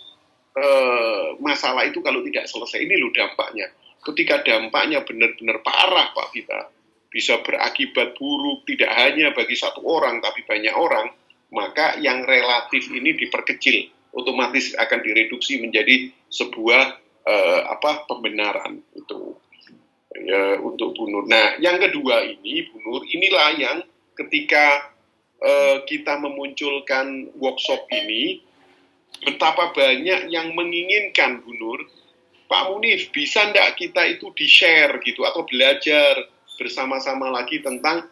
Speaker 1: masalah itu kalau tidak selesai, ini loh dampaknya. Ketika dampaknya benar-benar parah, Pak Vita, bisa berakibat buruk tidak hanya bagi satu orang tapi banyak orang, maka yang relatif ini diperkecil, otomatis akan direduksi menjadi sebuah pembenaran itu ya, untuk Bu Nur. Nah, yang kedua ini Bu Nur, inilah yang ketika kita memunculkan workshop ini, betapa banyak yang menginginkan Bu Nur, Pak Munif, bisa enggak kita itu di-share gitu, atau belajar bersama-sama lagi tentang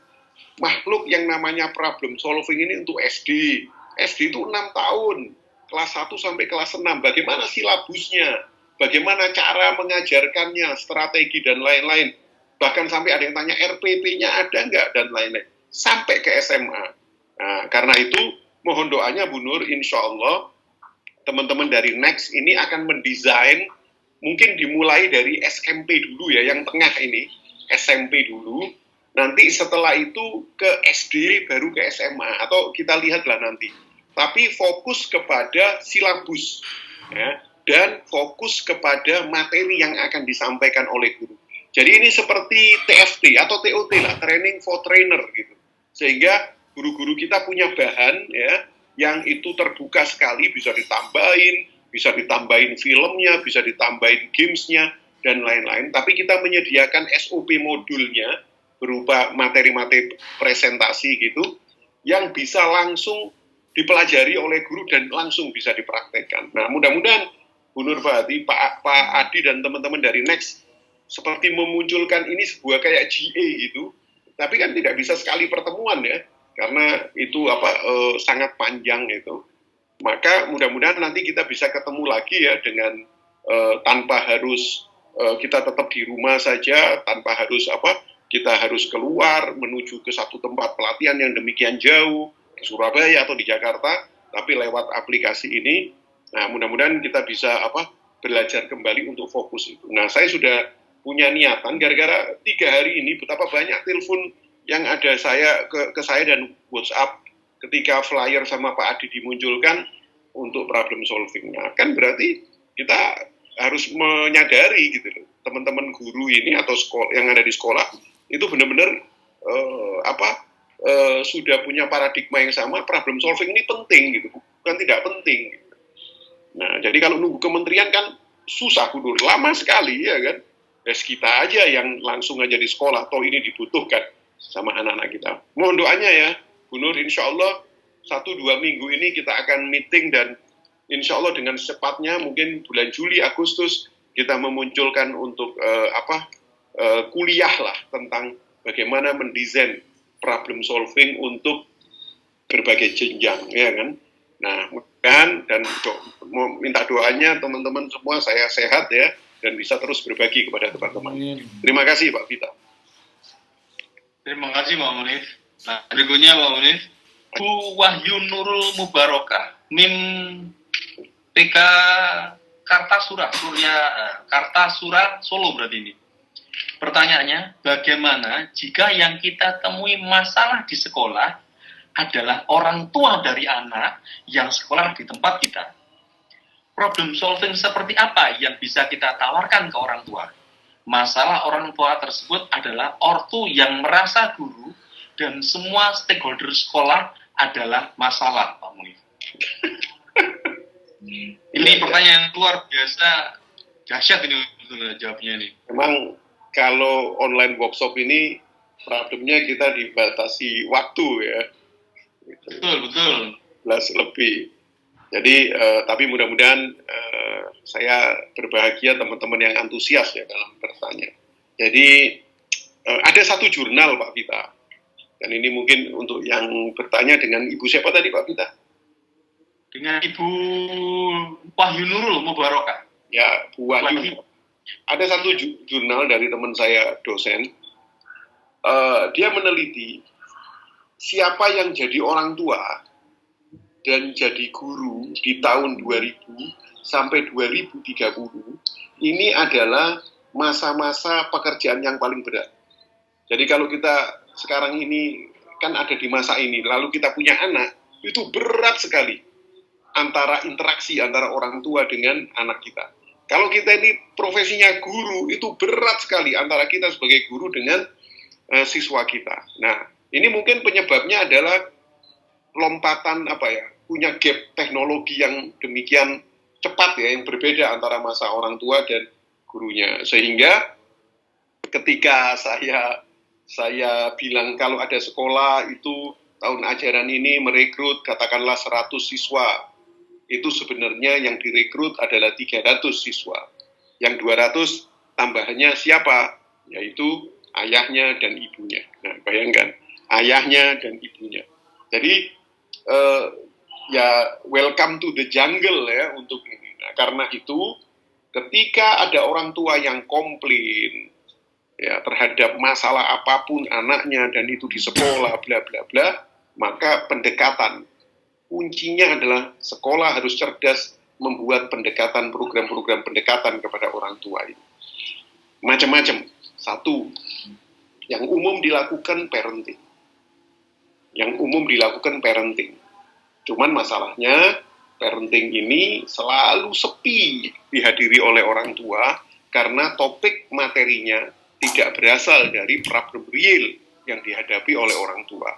Speaker 1: makhluk yang namanya problem solving ini untuk SD. SD itu 6 tahun, kelas 1 sampai kelas 6, bagaimana silabusnya, bagaimana cara mengajarkannya, strategi dan lain-lain. Bahkan sampai ada yang tanya RPP-nya ada enggak dan lain-lain. Sampai ke SMA. Nah, karena itu mohon doanya Bu Nur, insya Allah teman-teman dari Next ini akan mendesain, mungkin dimulai dari SMP dulu ya, yang tengah ini, SMP dulu, nanti setelah itu ke SD, baru ke SMA, atau kita lihatlah nanti. Tapi fokus kepada silabus, ya, dan fokus kepada materi yang akan disampaikan oleh guru. Jadi ini seperti TFT atau TOT lah, Training for Trainer gitu. Sehingga guru-guru kita punya bahan ya, yang itu terbuka sekali, bisa ditambahin filmnya, bisa ditambahin gamesnya, dan lain-lain. Tapi kita menyediakan SOP modulnya, berupa materi-materi presentasi gitu, yang bisa langsung dipelajari oleh guru dan langsung bisa dipraktekkan. Nah, mudah-mudahan Bu Nur Bahati, Pak Adi, dan teman-teman dari Next, seperti memunculkan ini sebuah kayak GA gitu, tapi kan tidak bisa sekali pertemuan ya, karena itu sangat panjang itu. Maka mudah-mudahan nanti kita bisa ketemu lagi ya dengan tanpa harus kita tetap di rumah saja, tanpa harus kita harus keluar menuju ke satu tempat pelatihan yang demikian jauh di Surabaya atau di Jakarta, tapi lewat aplikasi ini. Nah, mudah-mudahan kita bisa belajar kembali untuk fokus itu. Nah, saya sudah punya niatan gara-gara 3 hari ini betapa banyak telepon yang ada ke saya dan WhatsApp ketika flyer sama Pak Adi dimunculkan untuk problem solving. Nah, kan berarti kita harus menyadari gitu loh, teman-teman guru ini atau sekolah yang ada di sekolah itu benar-benar sudah punya paradigma yang sama. Problem solving ini penting gitu, bukan tidak penting gitu. Nah, jadi kalau nunggu kementerian kan susah, Bu Nur, lama sekali ya kan. Kita aja yang langsung aja di sekolah, toh ini dibutuhkan sama anak-anak kita. Mohon doanya ya, Bu Nur, insya Allah 1-2 minggu ini kita akan meeting, dan insya Allah dengan secepatnya mungkin bulan Juli, Agustus kita memunculkan untuk kuliah lah tentang bagaimana mendesain problem solving untuk berbagai jenjang, ya kan. Nah, mudah-mudahan dan minta doanya teman-teman semua saya sehat ya, dan bisa terus berbagi kepada teman-teman. Terima kasih Pak Vita.
Speaker 8: Terima kasih Pak Munif. Nah, berikutnya Pak Munif, Bu Wahyu Nurul Mubarokah, NIM PK Kartasura Solo berarti ini. Pertanyaannya, bagaimana jika yang kita temui masalah di sekolah adalah orang tua dari anak yang sekolah di tempat kita? Problem solving seperti apa yang bisa kita tawarkan ke orang tua? Masalah orang tua tersebut adalah ortu yang merasa guru dan semua stakeholder sekolah adalah masalah, Pak Munif. Ini pertanyaan luar biasa, dahsyat ini jawabnya ini.
Speaker 1: Memang kalau online workshop ini problemnya kita dibatasi waktu ya.
Speaker 8: Betul.
Speaker 1: Lebih. Jadi, tapi mudah-mudahan saya berbahagia teman-teman yang antusias ya dalam bertanya. Jadi, ada satu jurnal Pak Vita, dan ini mungkin untuk yang bertanya dengan Ibu siapa tadi Pak Vita?
Speaker 8: Dengan Ibu Wahyu Nurul Mubarokah.
Speaker 1: Ya, Bu Wahyu. Ada satu jurnal dari teman saya dosen, dia meneliti siapa yang jadi orang tua dan jadi guru di tahun 2000 sampai 2030, ini adalah masa-masa pekerjaan yang paling berat. Jadi kalau kita sekarang ini kan ada di masa ini, lalu kita punya anak, itu berat sekali antara interaksi antara orang tua dengan anak kita. Kalau kita ini profesinya guru, itu berat sekali antara kita sebagai guru dengan siswa kita. Nah, ini mungkin penyebabnya adalah lompatan punya gap teknologi yang demikian cepat ya, yang berbeda antara masa orang tua dan gurunya. Sehingga ketika saya bilang kalau ada sekolah itu tahun ajaran ini merekrut katakanlah 100 siswa, itu sebenarnya yang direkrut adalah 300 siswa. Yang 200 tambahannya siapa? Yaitu ayahnya dan ibunya. Nah, bayangkan, ayahnya dan ibunya. Jadi, welcome to the jungle ya untuk ini. Nah, karena itu, ketika ada orang tua yang komplain ya terhadap masalah apapun anaknya dan itu di sekolah bla bla bla, maka pendekatan kuncinya adalah sekolah harus cerdas membuat program-program pendekatan kepada orang tua ini. Macam-macam. Satu, yang umum dilakukan parenting. Cuman masalahnya parenting ini selalu sepi dihadiri oleh orang tua karena topik materinya tidak berasal dari problem real yang dihadapi oleh orang tua.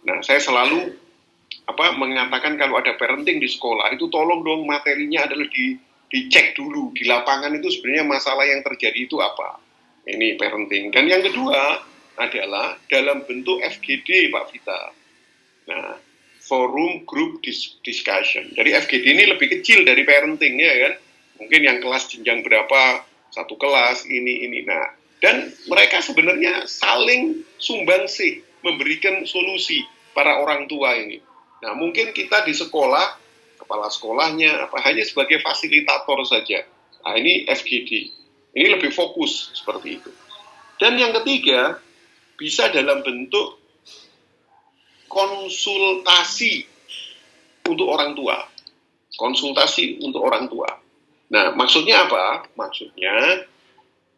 Speaker 1: Nah, saya selalu mengatakan kalau ada parenting di sekolah itu tolong dong materinya adalah dicek dulu di lapangan itu sebenarnya masalah yang terjadi itu apa. Ini parenting. Dan yang kedua adalah dalam bentuk FGD, Pak Vita. Nah, forum group discussion. Jadi FGD ini lebih kecil dari parenting ya kan. Mungkin yang kelas jenjang berapa, satu kelas ini. Nah, dan mereka sebenarnya saling sumbangsih memberikan solusi para orang tua ini. Nah, mungkin kita di sekolah, kepala sekolahnya hanya sebagai fasilitator saja. Nah, ini FGD. Ini lebih fokus seperti itu. Dan yang ketiga, bisa dalam bentuk konsultasi untuk orang tua. Konsultasi untuk orang tua. Nah, maksudnya apa? Maksudnya,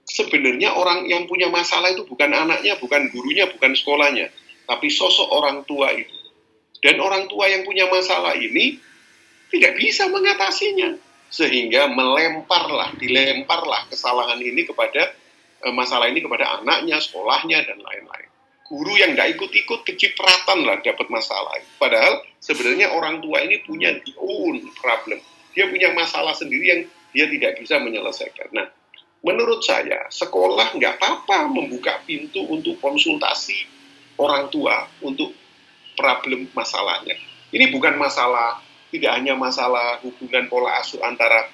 Speaker 1: sebenarnya orang yang punya masalah itu bukan anaknya, bukan gurunya, bukan sekolahnya, tapi sosok orang tua itu. Dan orang tua yang punya masalah ini tidak bisa mengatasinya. Sehingga dilemparlah kesalahan ini kepada masalah ini kepada anaknya, sekolahnya, dan lain-lain. Guru yang nggak ikut-ikut kecipratan lah dapat masalah. Padahal sebenarnya orang tua ini punya the own problem. Dia punya masalah sendiri yang dia tidak bisa menyelesaikan. Nah, menurut saya sekolah nggak apa-apa membuka pintu untuk konsultasi orang tua untuk problem masalahnya. Ini bukan masalah, tidak hanya masalah hubungan pola asuh antara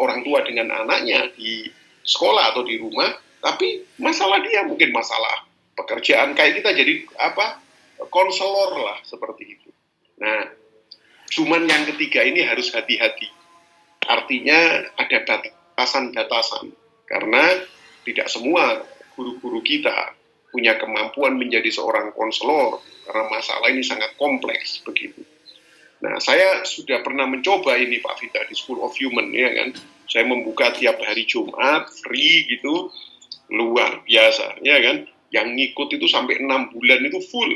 Speaker 1: orang tua dengan anaknya di sekolah atau di rumah, tapi masalah dia mungkin masalah pekerjaan kayak kita jadi konselor lah seperti itu. Nah, cuman yang ketiga ini harus hati-hati. Artinya ada batasan-batasan karena tidak semua guru-guru kita punya kemampuan menjadi seorang konselor karena masalah ini sangat kompleks begitu. Nah, saya sudah pernah mencoba ini Pak Vita di School of Human ya kan. Saya membuka tiap hari Jumat free gitu, luar biasa ya kan. Yang ngikut itu sampai 6 bulan itu full.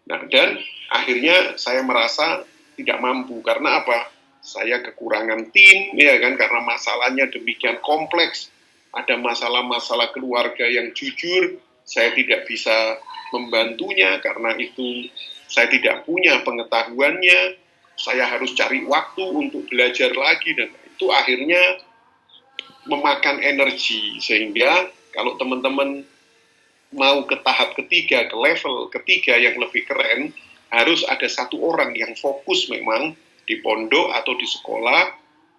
Speaker 1: Nah, dan akhirnya saya merasa tidak mampu karena apa? Saya kekurangan tim ya kan karena masalahnya demikian kompleks. Ada masalah-masalah keluarga yang jujur saya tidak bisa membantunya karena itu saya tidak punya pengetahuannya, saya harus cari waktu untuk belajar lagi dan itu akhirnya memakan energi sehingga kalau teman-teman mau ke tahap ketiga, ke level ketiga yang lebih keren, harus ada satu orang yang fokus memang di pondok atau di sekolah,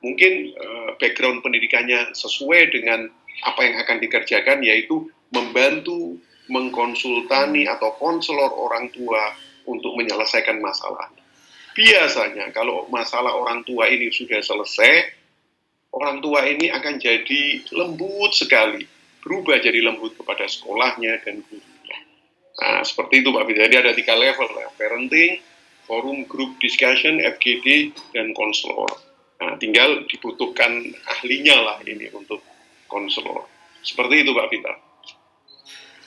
Speaker 1: mungkin background pendidikannya sesuai dengan apa yang akan dikerjakan, yaitu membantu, mengkonsultani atau konselor orang tua untuk menyelesaikan masalah. Biasanya kalau masalah orang tua ini sudah selesai, orang tua ini akan jadi lembut sekali, berubah jadi lembut kepada sekolahnya dan gurunya. Nah, seperti itu Pak Bida. Jadi ada 3 level ya, parenting, forum group discussion, FGD, dan konselor. Nah, tinggal dibutuhkan ahlinya lah ini untuk konselor. Seperti itu Pak Vita.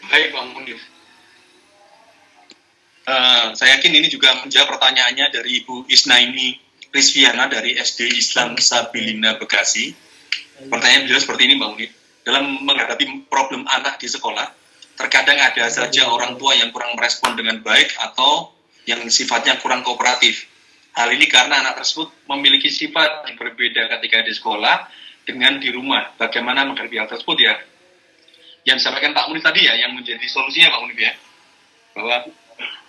Speaker 8: Baik Bang Munif. Saya yakin ini juga menjawab pertanyaannya dari Ibu Isnaini Rizviana dari SD Islam Sabilina Bekasi. Pertanyaan beliau seperti ini Bang Munif. Dalam menghadapi problem anak di sekolah, terkadang ada saja orang tua yang kurang merespon dengan baik atau yang sifatnya kurang kooperatif. Hal ini karena anak tersebut memiliki sifat yang berbeda ketika di sekolah dengan di rumah. Bagaimana menghadapi hal tersebut ya? Yang disampaikan Pak Munif tadi ya, yang menjadi solusinya Pak Munif ya, bahwa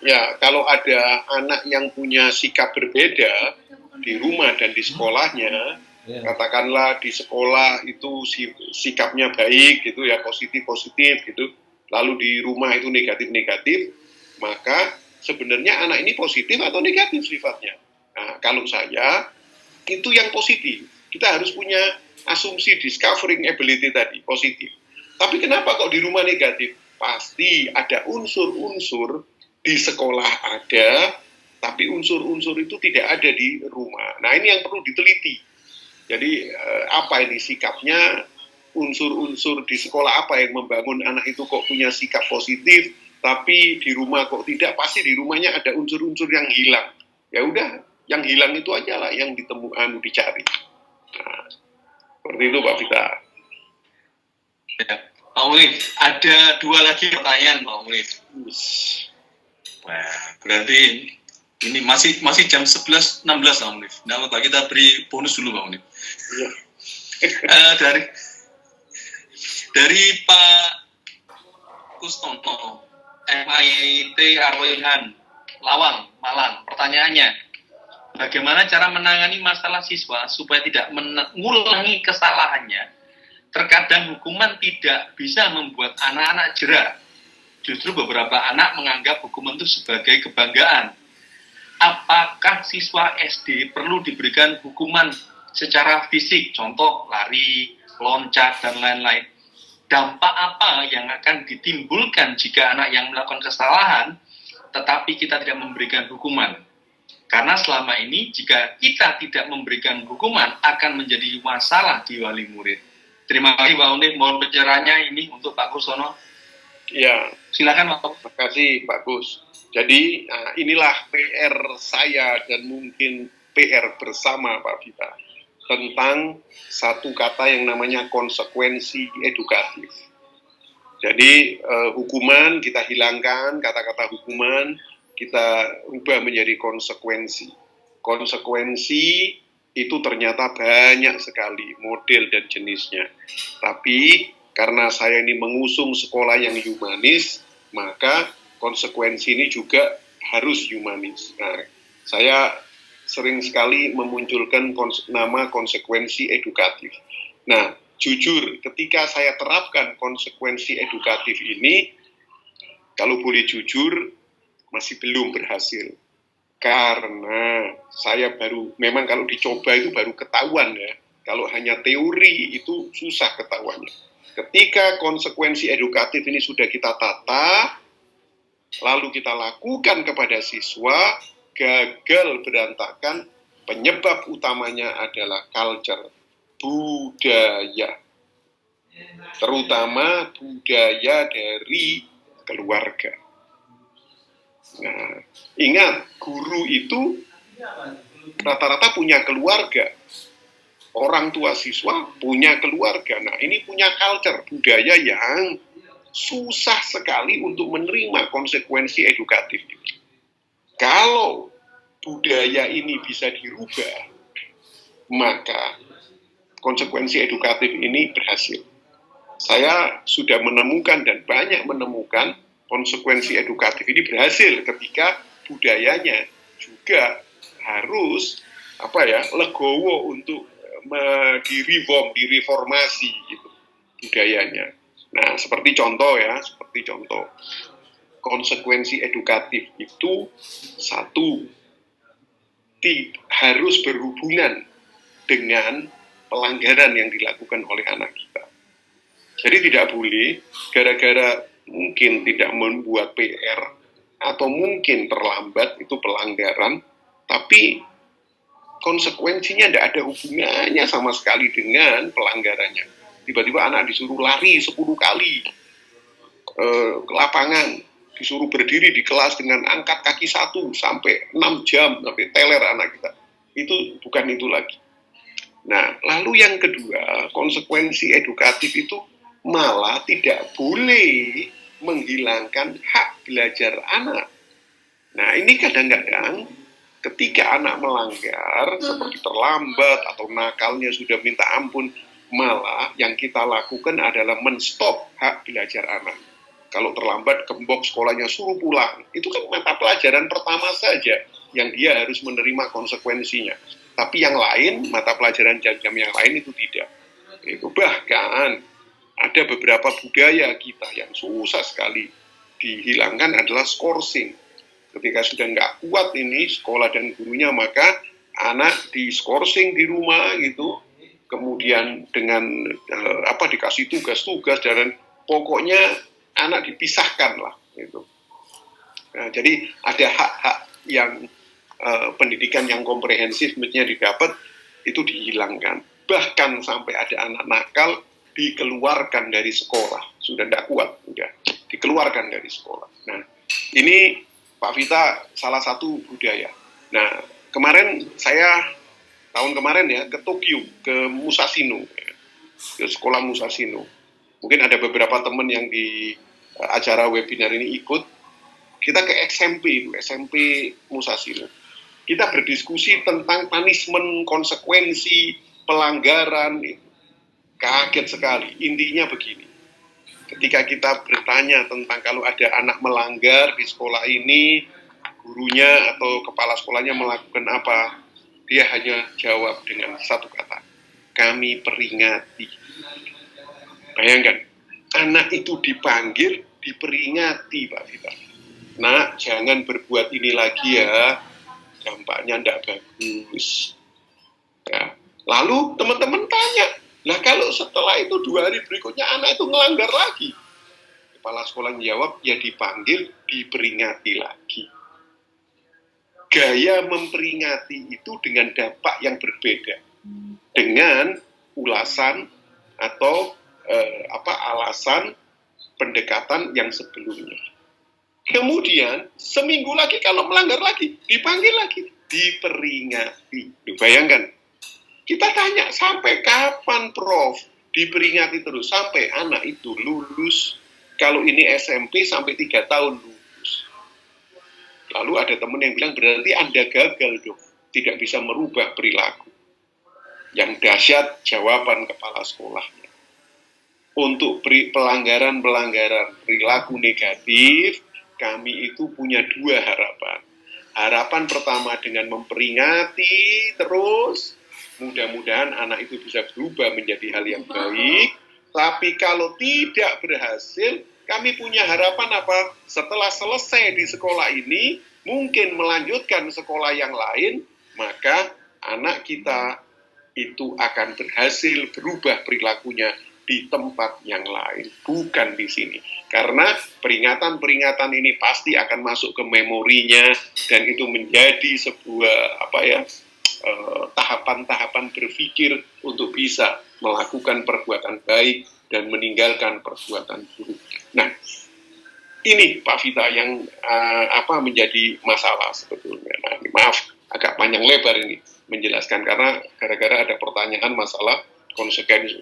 Speaker 1: ya kalau ada anak yang punya sikap berbeda di rumah dan di sekolahnya, katakanlah di sekolah itu sikapnya baik gitu ya, positif gitu, lalu di rumah itu negatif, maka sebenarnya anak ini positif atau negatif sifatnya. Nah, kalau saya itu yang positif. Kita harus punya asumsi discovering ability tadi, positif. Tapi kenapa kok di rumah negatif? Pasti ada unsur-unsur di sekolah ada, tapi unsur-unsur itu tidak ada di rumah. Nah, ini yang perlu diteliti. Jadi apa ini sikapnya, unsur-unsur di sekolah apa yang membangun anak itu kok punya sikap positif, tapi di rumah kok tidak, pasti di rumahnya ada unsur-unsur yang hilang. Ya udah, yang hilang itu aja lah yang dicari. Nah, seperti itu Pak Vita.
Speaker 8: Ya. Pak Mulif, ada 2 lagi pertanyaan Pak Mulif. Wah, berarti ini masih jam 11.16 Pak Mulif. Nah, kita beri bonus dulu Pak Mulif.
Speaker 1: Ya.
Speaker 8: Dari Pak Kustono, MIT Arwoyan, Lawang, Malang. Pertanyaannya, bagaimana cara menangani masalah siswa supaya tidak mengulangi kesalahannya? Terkadang hukuman tidak bisa membuat anak-anak jera. Justru beberapa anak menganggap hukuman itu sebagai kebanggaan. Apakah siswa SD perlu diberikan hukuman secara fisik, contoh lari, loncat, dan lain-lain? Dampak apa yang akan ditimbulkan jika anak yang melakukan kesalahan, tetapi kita tidak memberikan hukuman? Karena selama ini, jika kita tidak memberikan hukuman, akan menjadi masalah di wali murid. Terima kasih Pak Unif, mohon pencerahannya ini untuk Pak Kustono.
Speaker 1: Ya,
Speaker 8: silakan Pak.
Speaker 1: Terima kasih Pak Gus. Jadi inilah PR saya dan mungkin PR bersama Pak Vita tentang satu kata yang namanya konsekuensi edukatif. Jadi hukuman kita hilangkan, kata-kata hukuman kita ubah menjadi konsekuensi. Konsekuensi itu ternyata banyak sekali model dan jenisnya. Tapi karena saya ini mengusung sekolah yang humanis, maka konsekuensi ini juga harus humanis. Nah, saya sering sekali memunculkan nama konsekuensi edukatif. Nah, jujur, ketika saya terapkan konsekuensi edukatif ini, kalau boleh jujur, masih belum berhasil. Karena saya memang kalau dicoba itu baru ketahuan ya. Kalau hanya teori itu susah ketahuannya. Ketika konsekuensi edukatif ini sudah kita tata, lalu kita lakukan kepada siswa, gagal berantakan, penyebab utamanya adalah culture, budaya. Terutama budaya dari keluarga. Nah, ingat, guru itu rata-rata punya keluarga. Orang tua siswa punya keluarga. Nah, ini punya culture, budaya yang susah sekali untuk menerima konsekuensi edukatif. Kalau budaya ini bisa dirubah, maka konsekuensi edukatif ini berhasil. Saya sudah menemukan dan banyak menemukan konsekuensi edukatif ini berhasil ketika budayanya juga harus legowo untuk direformasi gitu budayanya. Nah, seperti contoh konsekuensi edukatif itu satu, harus berhubungan dengan pelanggaran yang dilakukan oleh anak kita. Jadi tidak boleh gara-gara mungkin tidak membuat PR atau mungkin terlambat itu pelanggaran, tapi konsekuensinya tidak ada hubungannya sama sekali dengan pelanggarannya. Tiba-tiba anak disuruh lari 10 kali ke lapangan, disuruh berdiri di kelas dengan angkat kaki 1 sampai 6 jam, sampai teler anak kita. Itu bukan itu lagi. Nah, lalu yang kedua, konsekuensi edukatif itu malah tidak boleh menghilangkan hak belajar anak. Nah, ini kadang-kadang ketika anak melanggar, seperti terlambat atau nakalnya sudah minta ampun, malah yang kita lakukan adalah menstop hak belajar anak. Kalau terlambat, gembok sekolahnya suruh pulang. Itu kan mata pelajaran pertama saja yang dia harus menerima konsekuensinya. Tapi yang lain, mata pelajaran jam-jam yang lain itu tidak. Itu bahkan ada beberapa budaya kita yang susah sekali dihilangkan adalah skorsing. Ketika sudah nggak kuat ini sekolah dan gurunya, maka anak diskorsing di rumah gitu, kemudian dengan dikasih tugas-tugas dan pokoknya anak dipisahkan lah gitu. Nah, jadi ada hak-hak yang pendidikan yang komprehensif mestinya didapat, itu dihilangkan. Bahkan sampai ada anak nakal dikeluarkan dari sekolah, sudah tidak kuat, sudah dikeluarkan dari sekolah. Nah, ini Pak Vita salah satu budaya. Nah, kemarin saya tahun kemarin ya ke Tokyo, ke Musashino, ya, ke sekolah Musashino. Mungkin ada beberapa teman yang di acara webinar ini ikut. Kita ke SMP Musashino. Kita berdiskusi tentang punishment, konsekuensi, pelanggaran. Kaget sekali. Intinya begini. Ketika kita bertanya tentang kalau ada anak melanggar di sekolah ini, gurunya atau kepala sekolahnya melakukan apa, dia hanya jawab dengan satu kata, kami peringati. Bayangkan, anak itu dipanggil, diperingati, Pak Vita. Nak, jangan berbuat ini lagi ya, dampaknya tidak bagus. Ya. Lalu teman-teman tanya, nah kalau setelah itu 2 hari berikutnya anak itu melanggar lagi, kepala sekolah menjawab, ya dipanggil, diperingati lagi. Gaya memperingati itu dengan dampak yang berbeda dengan ulasan atau alasan pendekatan yang sebelumnya. Kemudian seminggu lagi kalau melanggar lagi, dipanggil lagi, diperingati. Bayangkan, kita tanya sampai kapan Prof diperingati terus sampai anak itu lulus. Kalau ini SMP sampai 3 tahun lulus. Lalu ada teman yang bilang berarti Anda gagal dong, tidak bisa merubah perilaku. Yang dahsyat jawaban kepala sekolahnya. Untuk pelanggaran-pelanggaran perilaku negatif, kami itu punya 2 harapan. Harapan pertama dengan memperingati terus, mudah-mudahan anak itu bisa berubah menjadi hal yang baik. Tapi kalau tidak berhasil, kami punya harapan apa? Setelah selesai di sekolah ini, mungkin melanjutkan sekolah yang lain, maka anak kita itu akan berhasil berubah perilakunya di tempat yang lain, bukan di sini. Karena peringatan-peringatan ini pasti akan masuk ke memorinya dan itu menjadi sebuah tahapan-tahapan berpikir untuk bisa melakukan perbuatan baik dan meninggalkan perbuatan buruk. Nah, ini Pak Vita yang menjadi masalah sebetulnya. Nah, maaf agak panjang lebar ini menjelaskan karena gara-gara ada pertanyaan masalah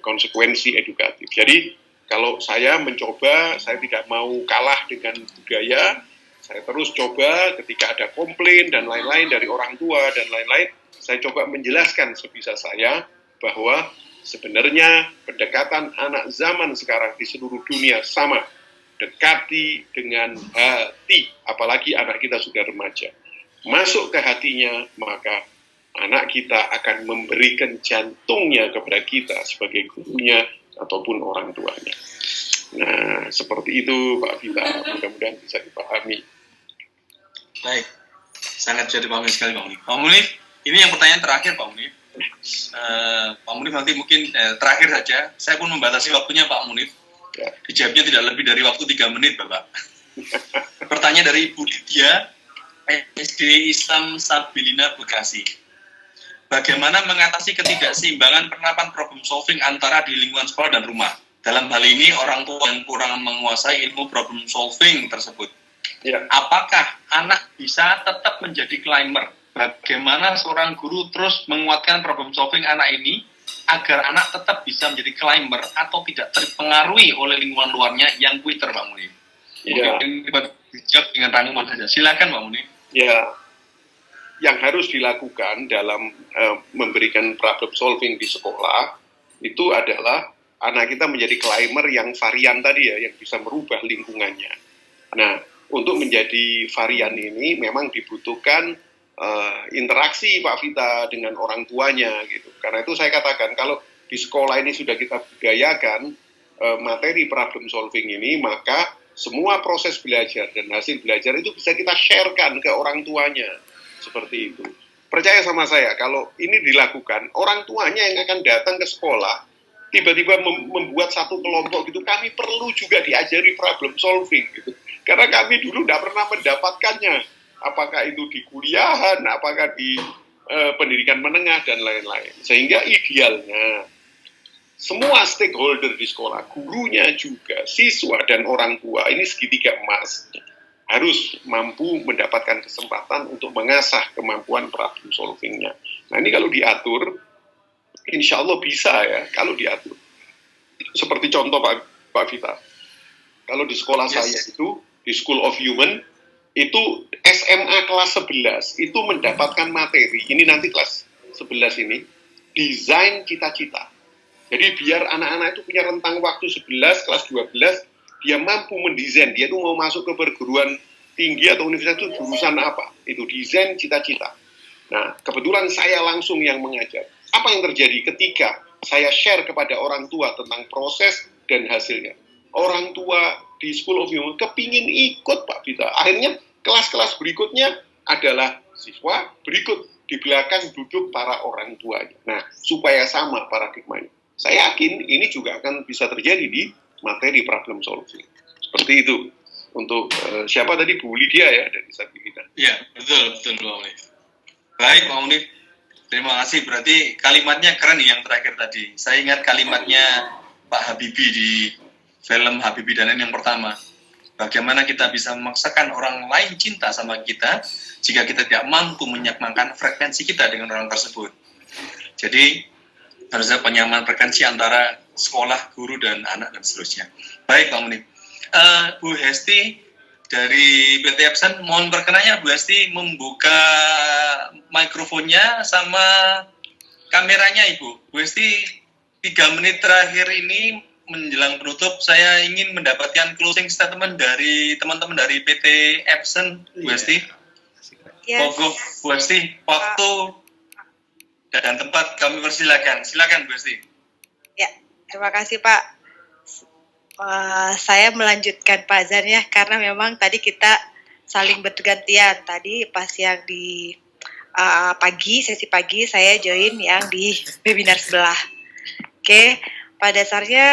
Speaker 1: konsekuensi edukatif. Jadi kalau saya mencoba, saya tidak mau kalah dengan budaya, saya terus coba ketika ada komplain dan lain-lain dari orang tua dan lain-lain, saya coba menjelaskan sebisa saya bahwa sebenarnya pendekatan anak zaman sekarang di seluruh dunia sama. Dekati dengan hati, apalagi anak kita sudah remaja. Masuk ke hatinya, maka anak kita akan memberikan jantungnya kepada kita sebagai gurunya ataupun orang tuanya. Nah, seperti itu Pak Vita, mudah-mudahan bisa dipahami.
Speaker 8: Baik, sangat bisa dipahami sekali Pak Munif. Pak Munif, ini yang pertanyaan terakhir Pak Munif. Pak Munif nanti mungkin terakhir saja, saya pun membatasi waktunya Pak Munif. Ya. Dijawabnya tidak lebih dari waktu 3 menit Bapak. Pertanyaan dari Ibu Lydia, SD Islam Sabilina Bekasi. Bagaimana mengatasi ketidakseimbangan penerapan problem solving antara di lingkungan sekolah dan rumah? Dalam hal ini, orang tua yang kurang menguasai ilmu problem solving tersebut. Ya. Apakah anak bisa tetap menjadi climber? Bagaimana seorang guru terus menguatkan problem solving anak ini agar anak tetap bisa menjadi climber atau tidak terpengaruhi oleh lingkungan luarnya yang quitter, Pak Munif? Ya. Mungkin dijawab dengan rangkuman saja. Silakan, Pak Munif.
Speaker 1: Ya. Yang harus dilakukan dalam memberikan problem solving di sekolah itu adalah anak kita menjadi climber yang varian tadi ya, yang bisa merubah lingkungannya. Nah, untuk menjadi varian ini memang dibutuhkan interaksi Pak Vita dengan orang tuanya gitu. Karena itu saya katakan kalau di sekolah ini sudah kita budayakan materi problem solving ini, maka semua proses belajar dan hasil belajar itu bisa kita sharekan ke orang tuanya. Seperti itu. Percaya sama saya, kalau ini dilakukan, orang tuanya yang akan datang ke sekolah, tiba-tiba membuat satu kelompok gitu, kami perlu juga diajari problem solving gitu. Karena kami dulu tidak pernah mendapatkannya. apakah itu di kuliahan, apakah di pendidikan menengah dan lain-lain. Sehingga idealnya semua stakeholder di sekolah, gurunya juga, siswa dan orang tua, ini segitiga emas, harus mampu mendapatkan kesempatan untuk mengasah kemampuan problem solving-nya. Nah ini kalau diatur, insya Allah bisa ya, kalau diatur. Seperti contoh Pak Vita, kalau di sekolah saya itu, di School of Human, itu SMA kelas 11, itu mendapatkan materi, ini nanti kelas 11 ini, desain cita-cita. Jadi biar anak-anak itu punya rentang waktu 11, kelas 12, dia mampu mendesain, dia tuh mau masuk ke perguruan tinggi atau universitas itu jurusan apa, itu desain cita-cita. Nah, kebetulan saya langsung yang mengajar. Apa yang terjadi ketika saya share kepada orang tua tentang proses dan hasilnya? Orang tua di School of Human kepingin ikut Pak Vita. Akhirnya kelas-kelas berikutnya adalah siswa, berikut di belakang duduk para orang tuanya. Nah, supaya sama paradigmanya. Saya yakin ini juga akan bisa terjadi di materi problem solving. Seperti itu. Untuk siapa tadi, Bu Lydia ya, dari Sabila.
Speaker 8: Iya, betul Pak Munif. Baik Pak Munif, terima kasih. Berarti kalimatnya keren nih yang terakhir tadi. Saya ingat kalimatnya Pak Habibie di film Habibie dan Lain yang pertama. Bagaimana kita bisa memaksakan orang lain cinta sama kita jika kita tidak mampu menyamakan frekuensi kita dengan orang tersebut. Jadi harusnya penyamaan frekuensi antara sekolah, guru, dan anak, dan seterusnya. Baik, Pak Munif. Bu Hesti dari PT Epson, mohon berkenannya Bu Hesti membuka mikrofonnya sama kameranya, Ibu. Bu Hesti, 3 menit terakhir ini menjelang penutup, saya ingin mendapatkan closing statement dari teman-teman dari PT Epson, Bu Hesti. Monggo, Bu Hesti, waktu dan tempat kami persilakan. Silakan Bu Hesti.
Speaker 9: Ya, terima kasih Pak. Saya melanjutkan Pak Zan ya, karena memang tadi kita saling bergantian. Tadi pas yang di sesi pagi saya join yang di webinar sebelah. Oke, pada dasarnya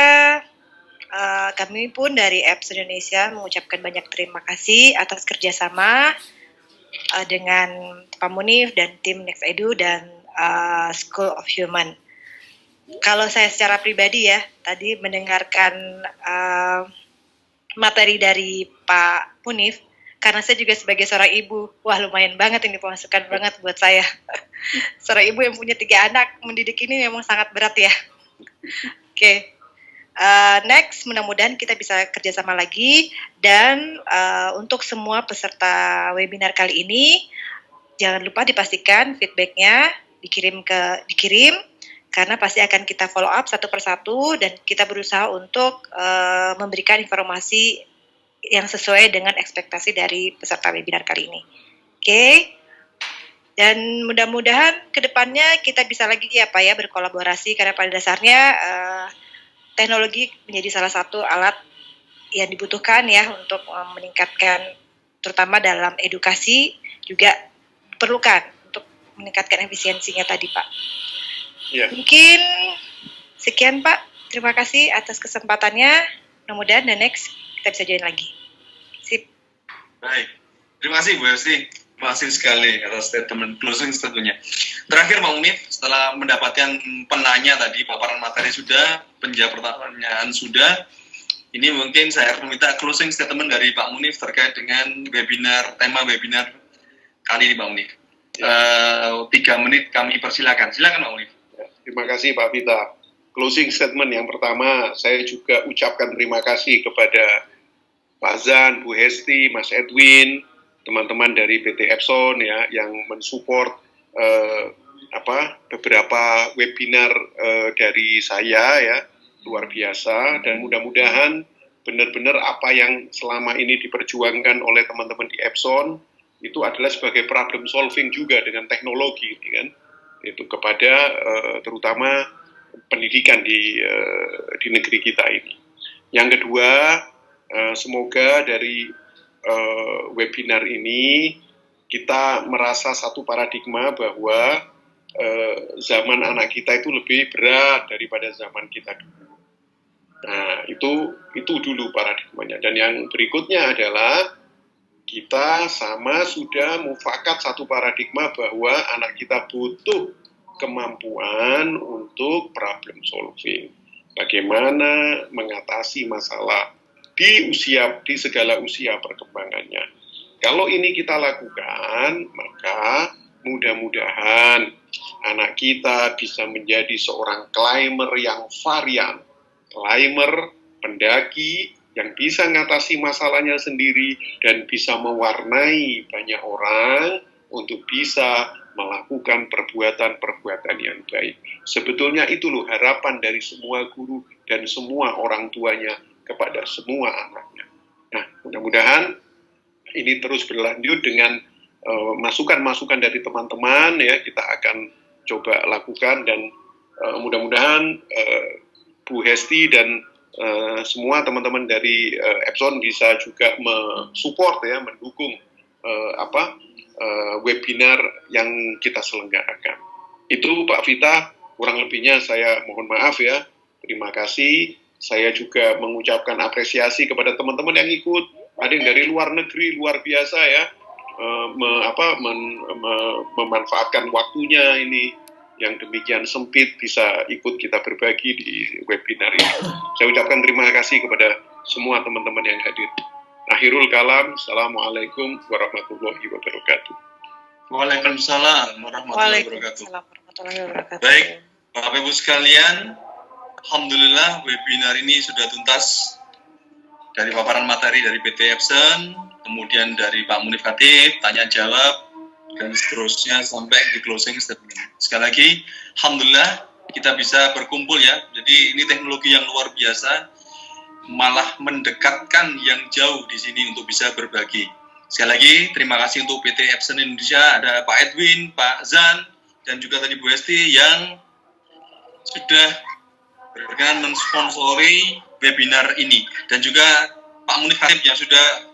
Speaker 9: kami pun dari Epson Indonesia mengucapkan banyak terima kasih atas kerjasama dengan Pak Munif dan tim Next Edu dan School of Human. Kalau saya secara pribadi ya, tadi mendengarkan materi dari Pak Munif, karena saya juga sebagai seorang ibu, wah lumayan banget ini pemasukan banget buat saya. Seorang ibu yang punya 3 anak, mendidik ini memang sangat berat ya. Oke. Next, mudah-mudahan kita bisa kerjasama lagi, dan untuk semua peserta webinar kali ini, jangan lupa dipastikan feedbacknya dikirim, karena pasti akan kita follow up satu persatu, dan kita berusaha untuk memberikan informasi yang sesuai dengan ekspektasi dari peserta webinar kali ini. Oke. Dan mudah-mudahan kedepannya kita bisa lagi ya Pak ya berkolaborasi, karena pada dasarnya teknologi menjadi salah satu alat yang dibutuhkan ya untuk meningkatkan, terutama dalam edukasi juga diperlukan untuk meningkatkan efisiensinya tadi Pak. Ya. Mungkin sekian Pak, terima kasih atas kesempatannya. Mudah-mudahan the next kita bisa join lagi. Sip.
Speaker 8: Baik, terima kasih Bu Hesti. Terima kasih sekali atas statement closing statementnya. Terakhir Pak Munif, setelah mendapatkan penanya tadi, paparan materi sudah, penjawab pertanyaan sudah, ini mungkin saya meminta closing statement dari Pak Munif terkait dengan webinar, tema webinar kali ini Pak Munif. 3 menit kami persilakan. Silakan Pak Munif.
Speaker 1: Terima kasih Pak Vita. Closing statement yang pertama, saya juga ucapkan terima kasih kepada Pak Zan, Bu Hesti, Mas Edwin, teman-teman dari PT Epson ya yang mensupport beberapa webinar dari saya ya, luar biasa, dan mudah-mudahan benar-benar apa yang selama ini diperjuangkan oleh teman-teman di Epson itu adalah sebagai problem solving juga dengan teknologi kan, itu kepada terutama pendidikan di negeri kita ini. Yang kedua, semoga dari webinar ini kita merasa satu paradigma bahwa zaman anak kita itu lebih berat daripada zaman kita dulu. Nah, itu dulu paradigmanya. Dan yang berikutnya adalah kita sama sudah mufakat satu paradigma bahwa anak kita butuh kemampuan untuk problem solving. Bagaimana mengatasi masalah di segala usia perkembangannya. Kalau ini kita lakukan, maka mudah-mudahan anak kita bisa menjadi seorang climber yang varian, climber, pendaki, yang bisa mengatasi masalahnya sendiri dan bisa mewarnai banyak orang untuk bisa melakukan perbuatan-perbuatan yang baik. Sebetulnya itu loh harapan dari semua guru dan semua orang tuanya kepada semua anaknya. Nah, mudah-mudahan ini terus berlanjut dengan masukan-masukan dari teman-teman, ya, kita akan coba lakukan, dan mudah-mudahan Bu Hesti dan semua teman-teman dari Epson bisa juga mensupport, ya, mendukung webinar yang kita selenggarakan. Itu Pak Vita, kurang lebihnya saya mohon maaf, ya. Terima kasih. Saya juga mengucapkan apresiasi kepada teman-teman yang ikut. Ada yang dari luar negeri, luar biasa, ya, memanfaatkan waktunya ini yang demikian sempit bisa ikut kita berbagi di webinar ini. Saya ucapkan terima kasih kepada semua teman-teman yang hadir. Akhirul kalam, Assalamualaikum warahmatullahi wabarakatuh.
Speaker 8: Waalaikumsalam warahmatullahi wabarakatuh. Baik, Bapak Ibu sekalian, alhamdulillah webinar ini sudah tuntas dari paparan materi dari PT Epson, kemudian dari Pak Munif Khatib, tanya jawab, dan seterusnya sampai di closing statement. Sekali lagi, alhamdulillah kita bisa berkumpul, ya. Jadi ini teknologi yang luar biasa, malah mendekatkan yang jauh di sini untuk bisa berbagi. Sekali lagi, terima kasih untuk PT Epson Indonesia, ada Pak Edwin, Pak Zan, dan juga tadi Bu Hesti yang sudah berkenan mensponsori webinar ini, dan juga Pak Munif Khatib yang sudah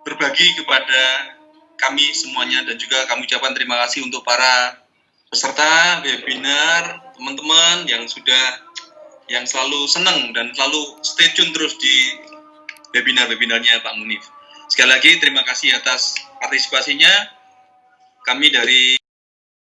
Speaker 8: berbagi kepada kami semuanya, dan juga kami ucapkan terima kasih untuk para peserta webinar, teman-teman yang selalu senang dan selalu stay tune terus di webinar-webinarnya Pak Munif. Sekali lagi terima kasih atas partisipasinya. Kami dari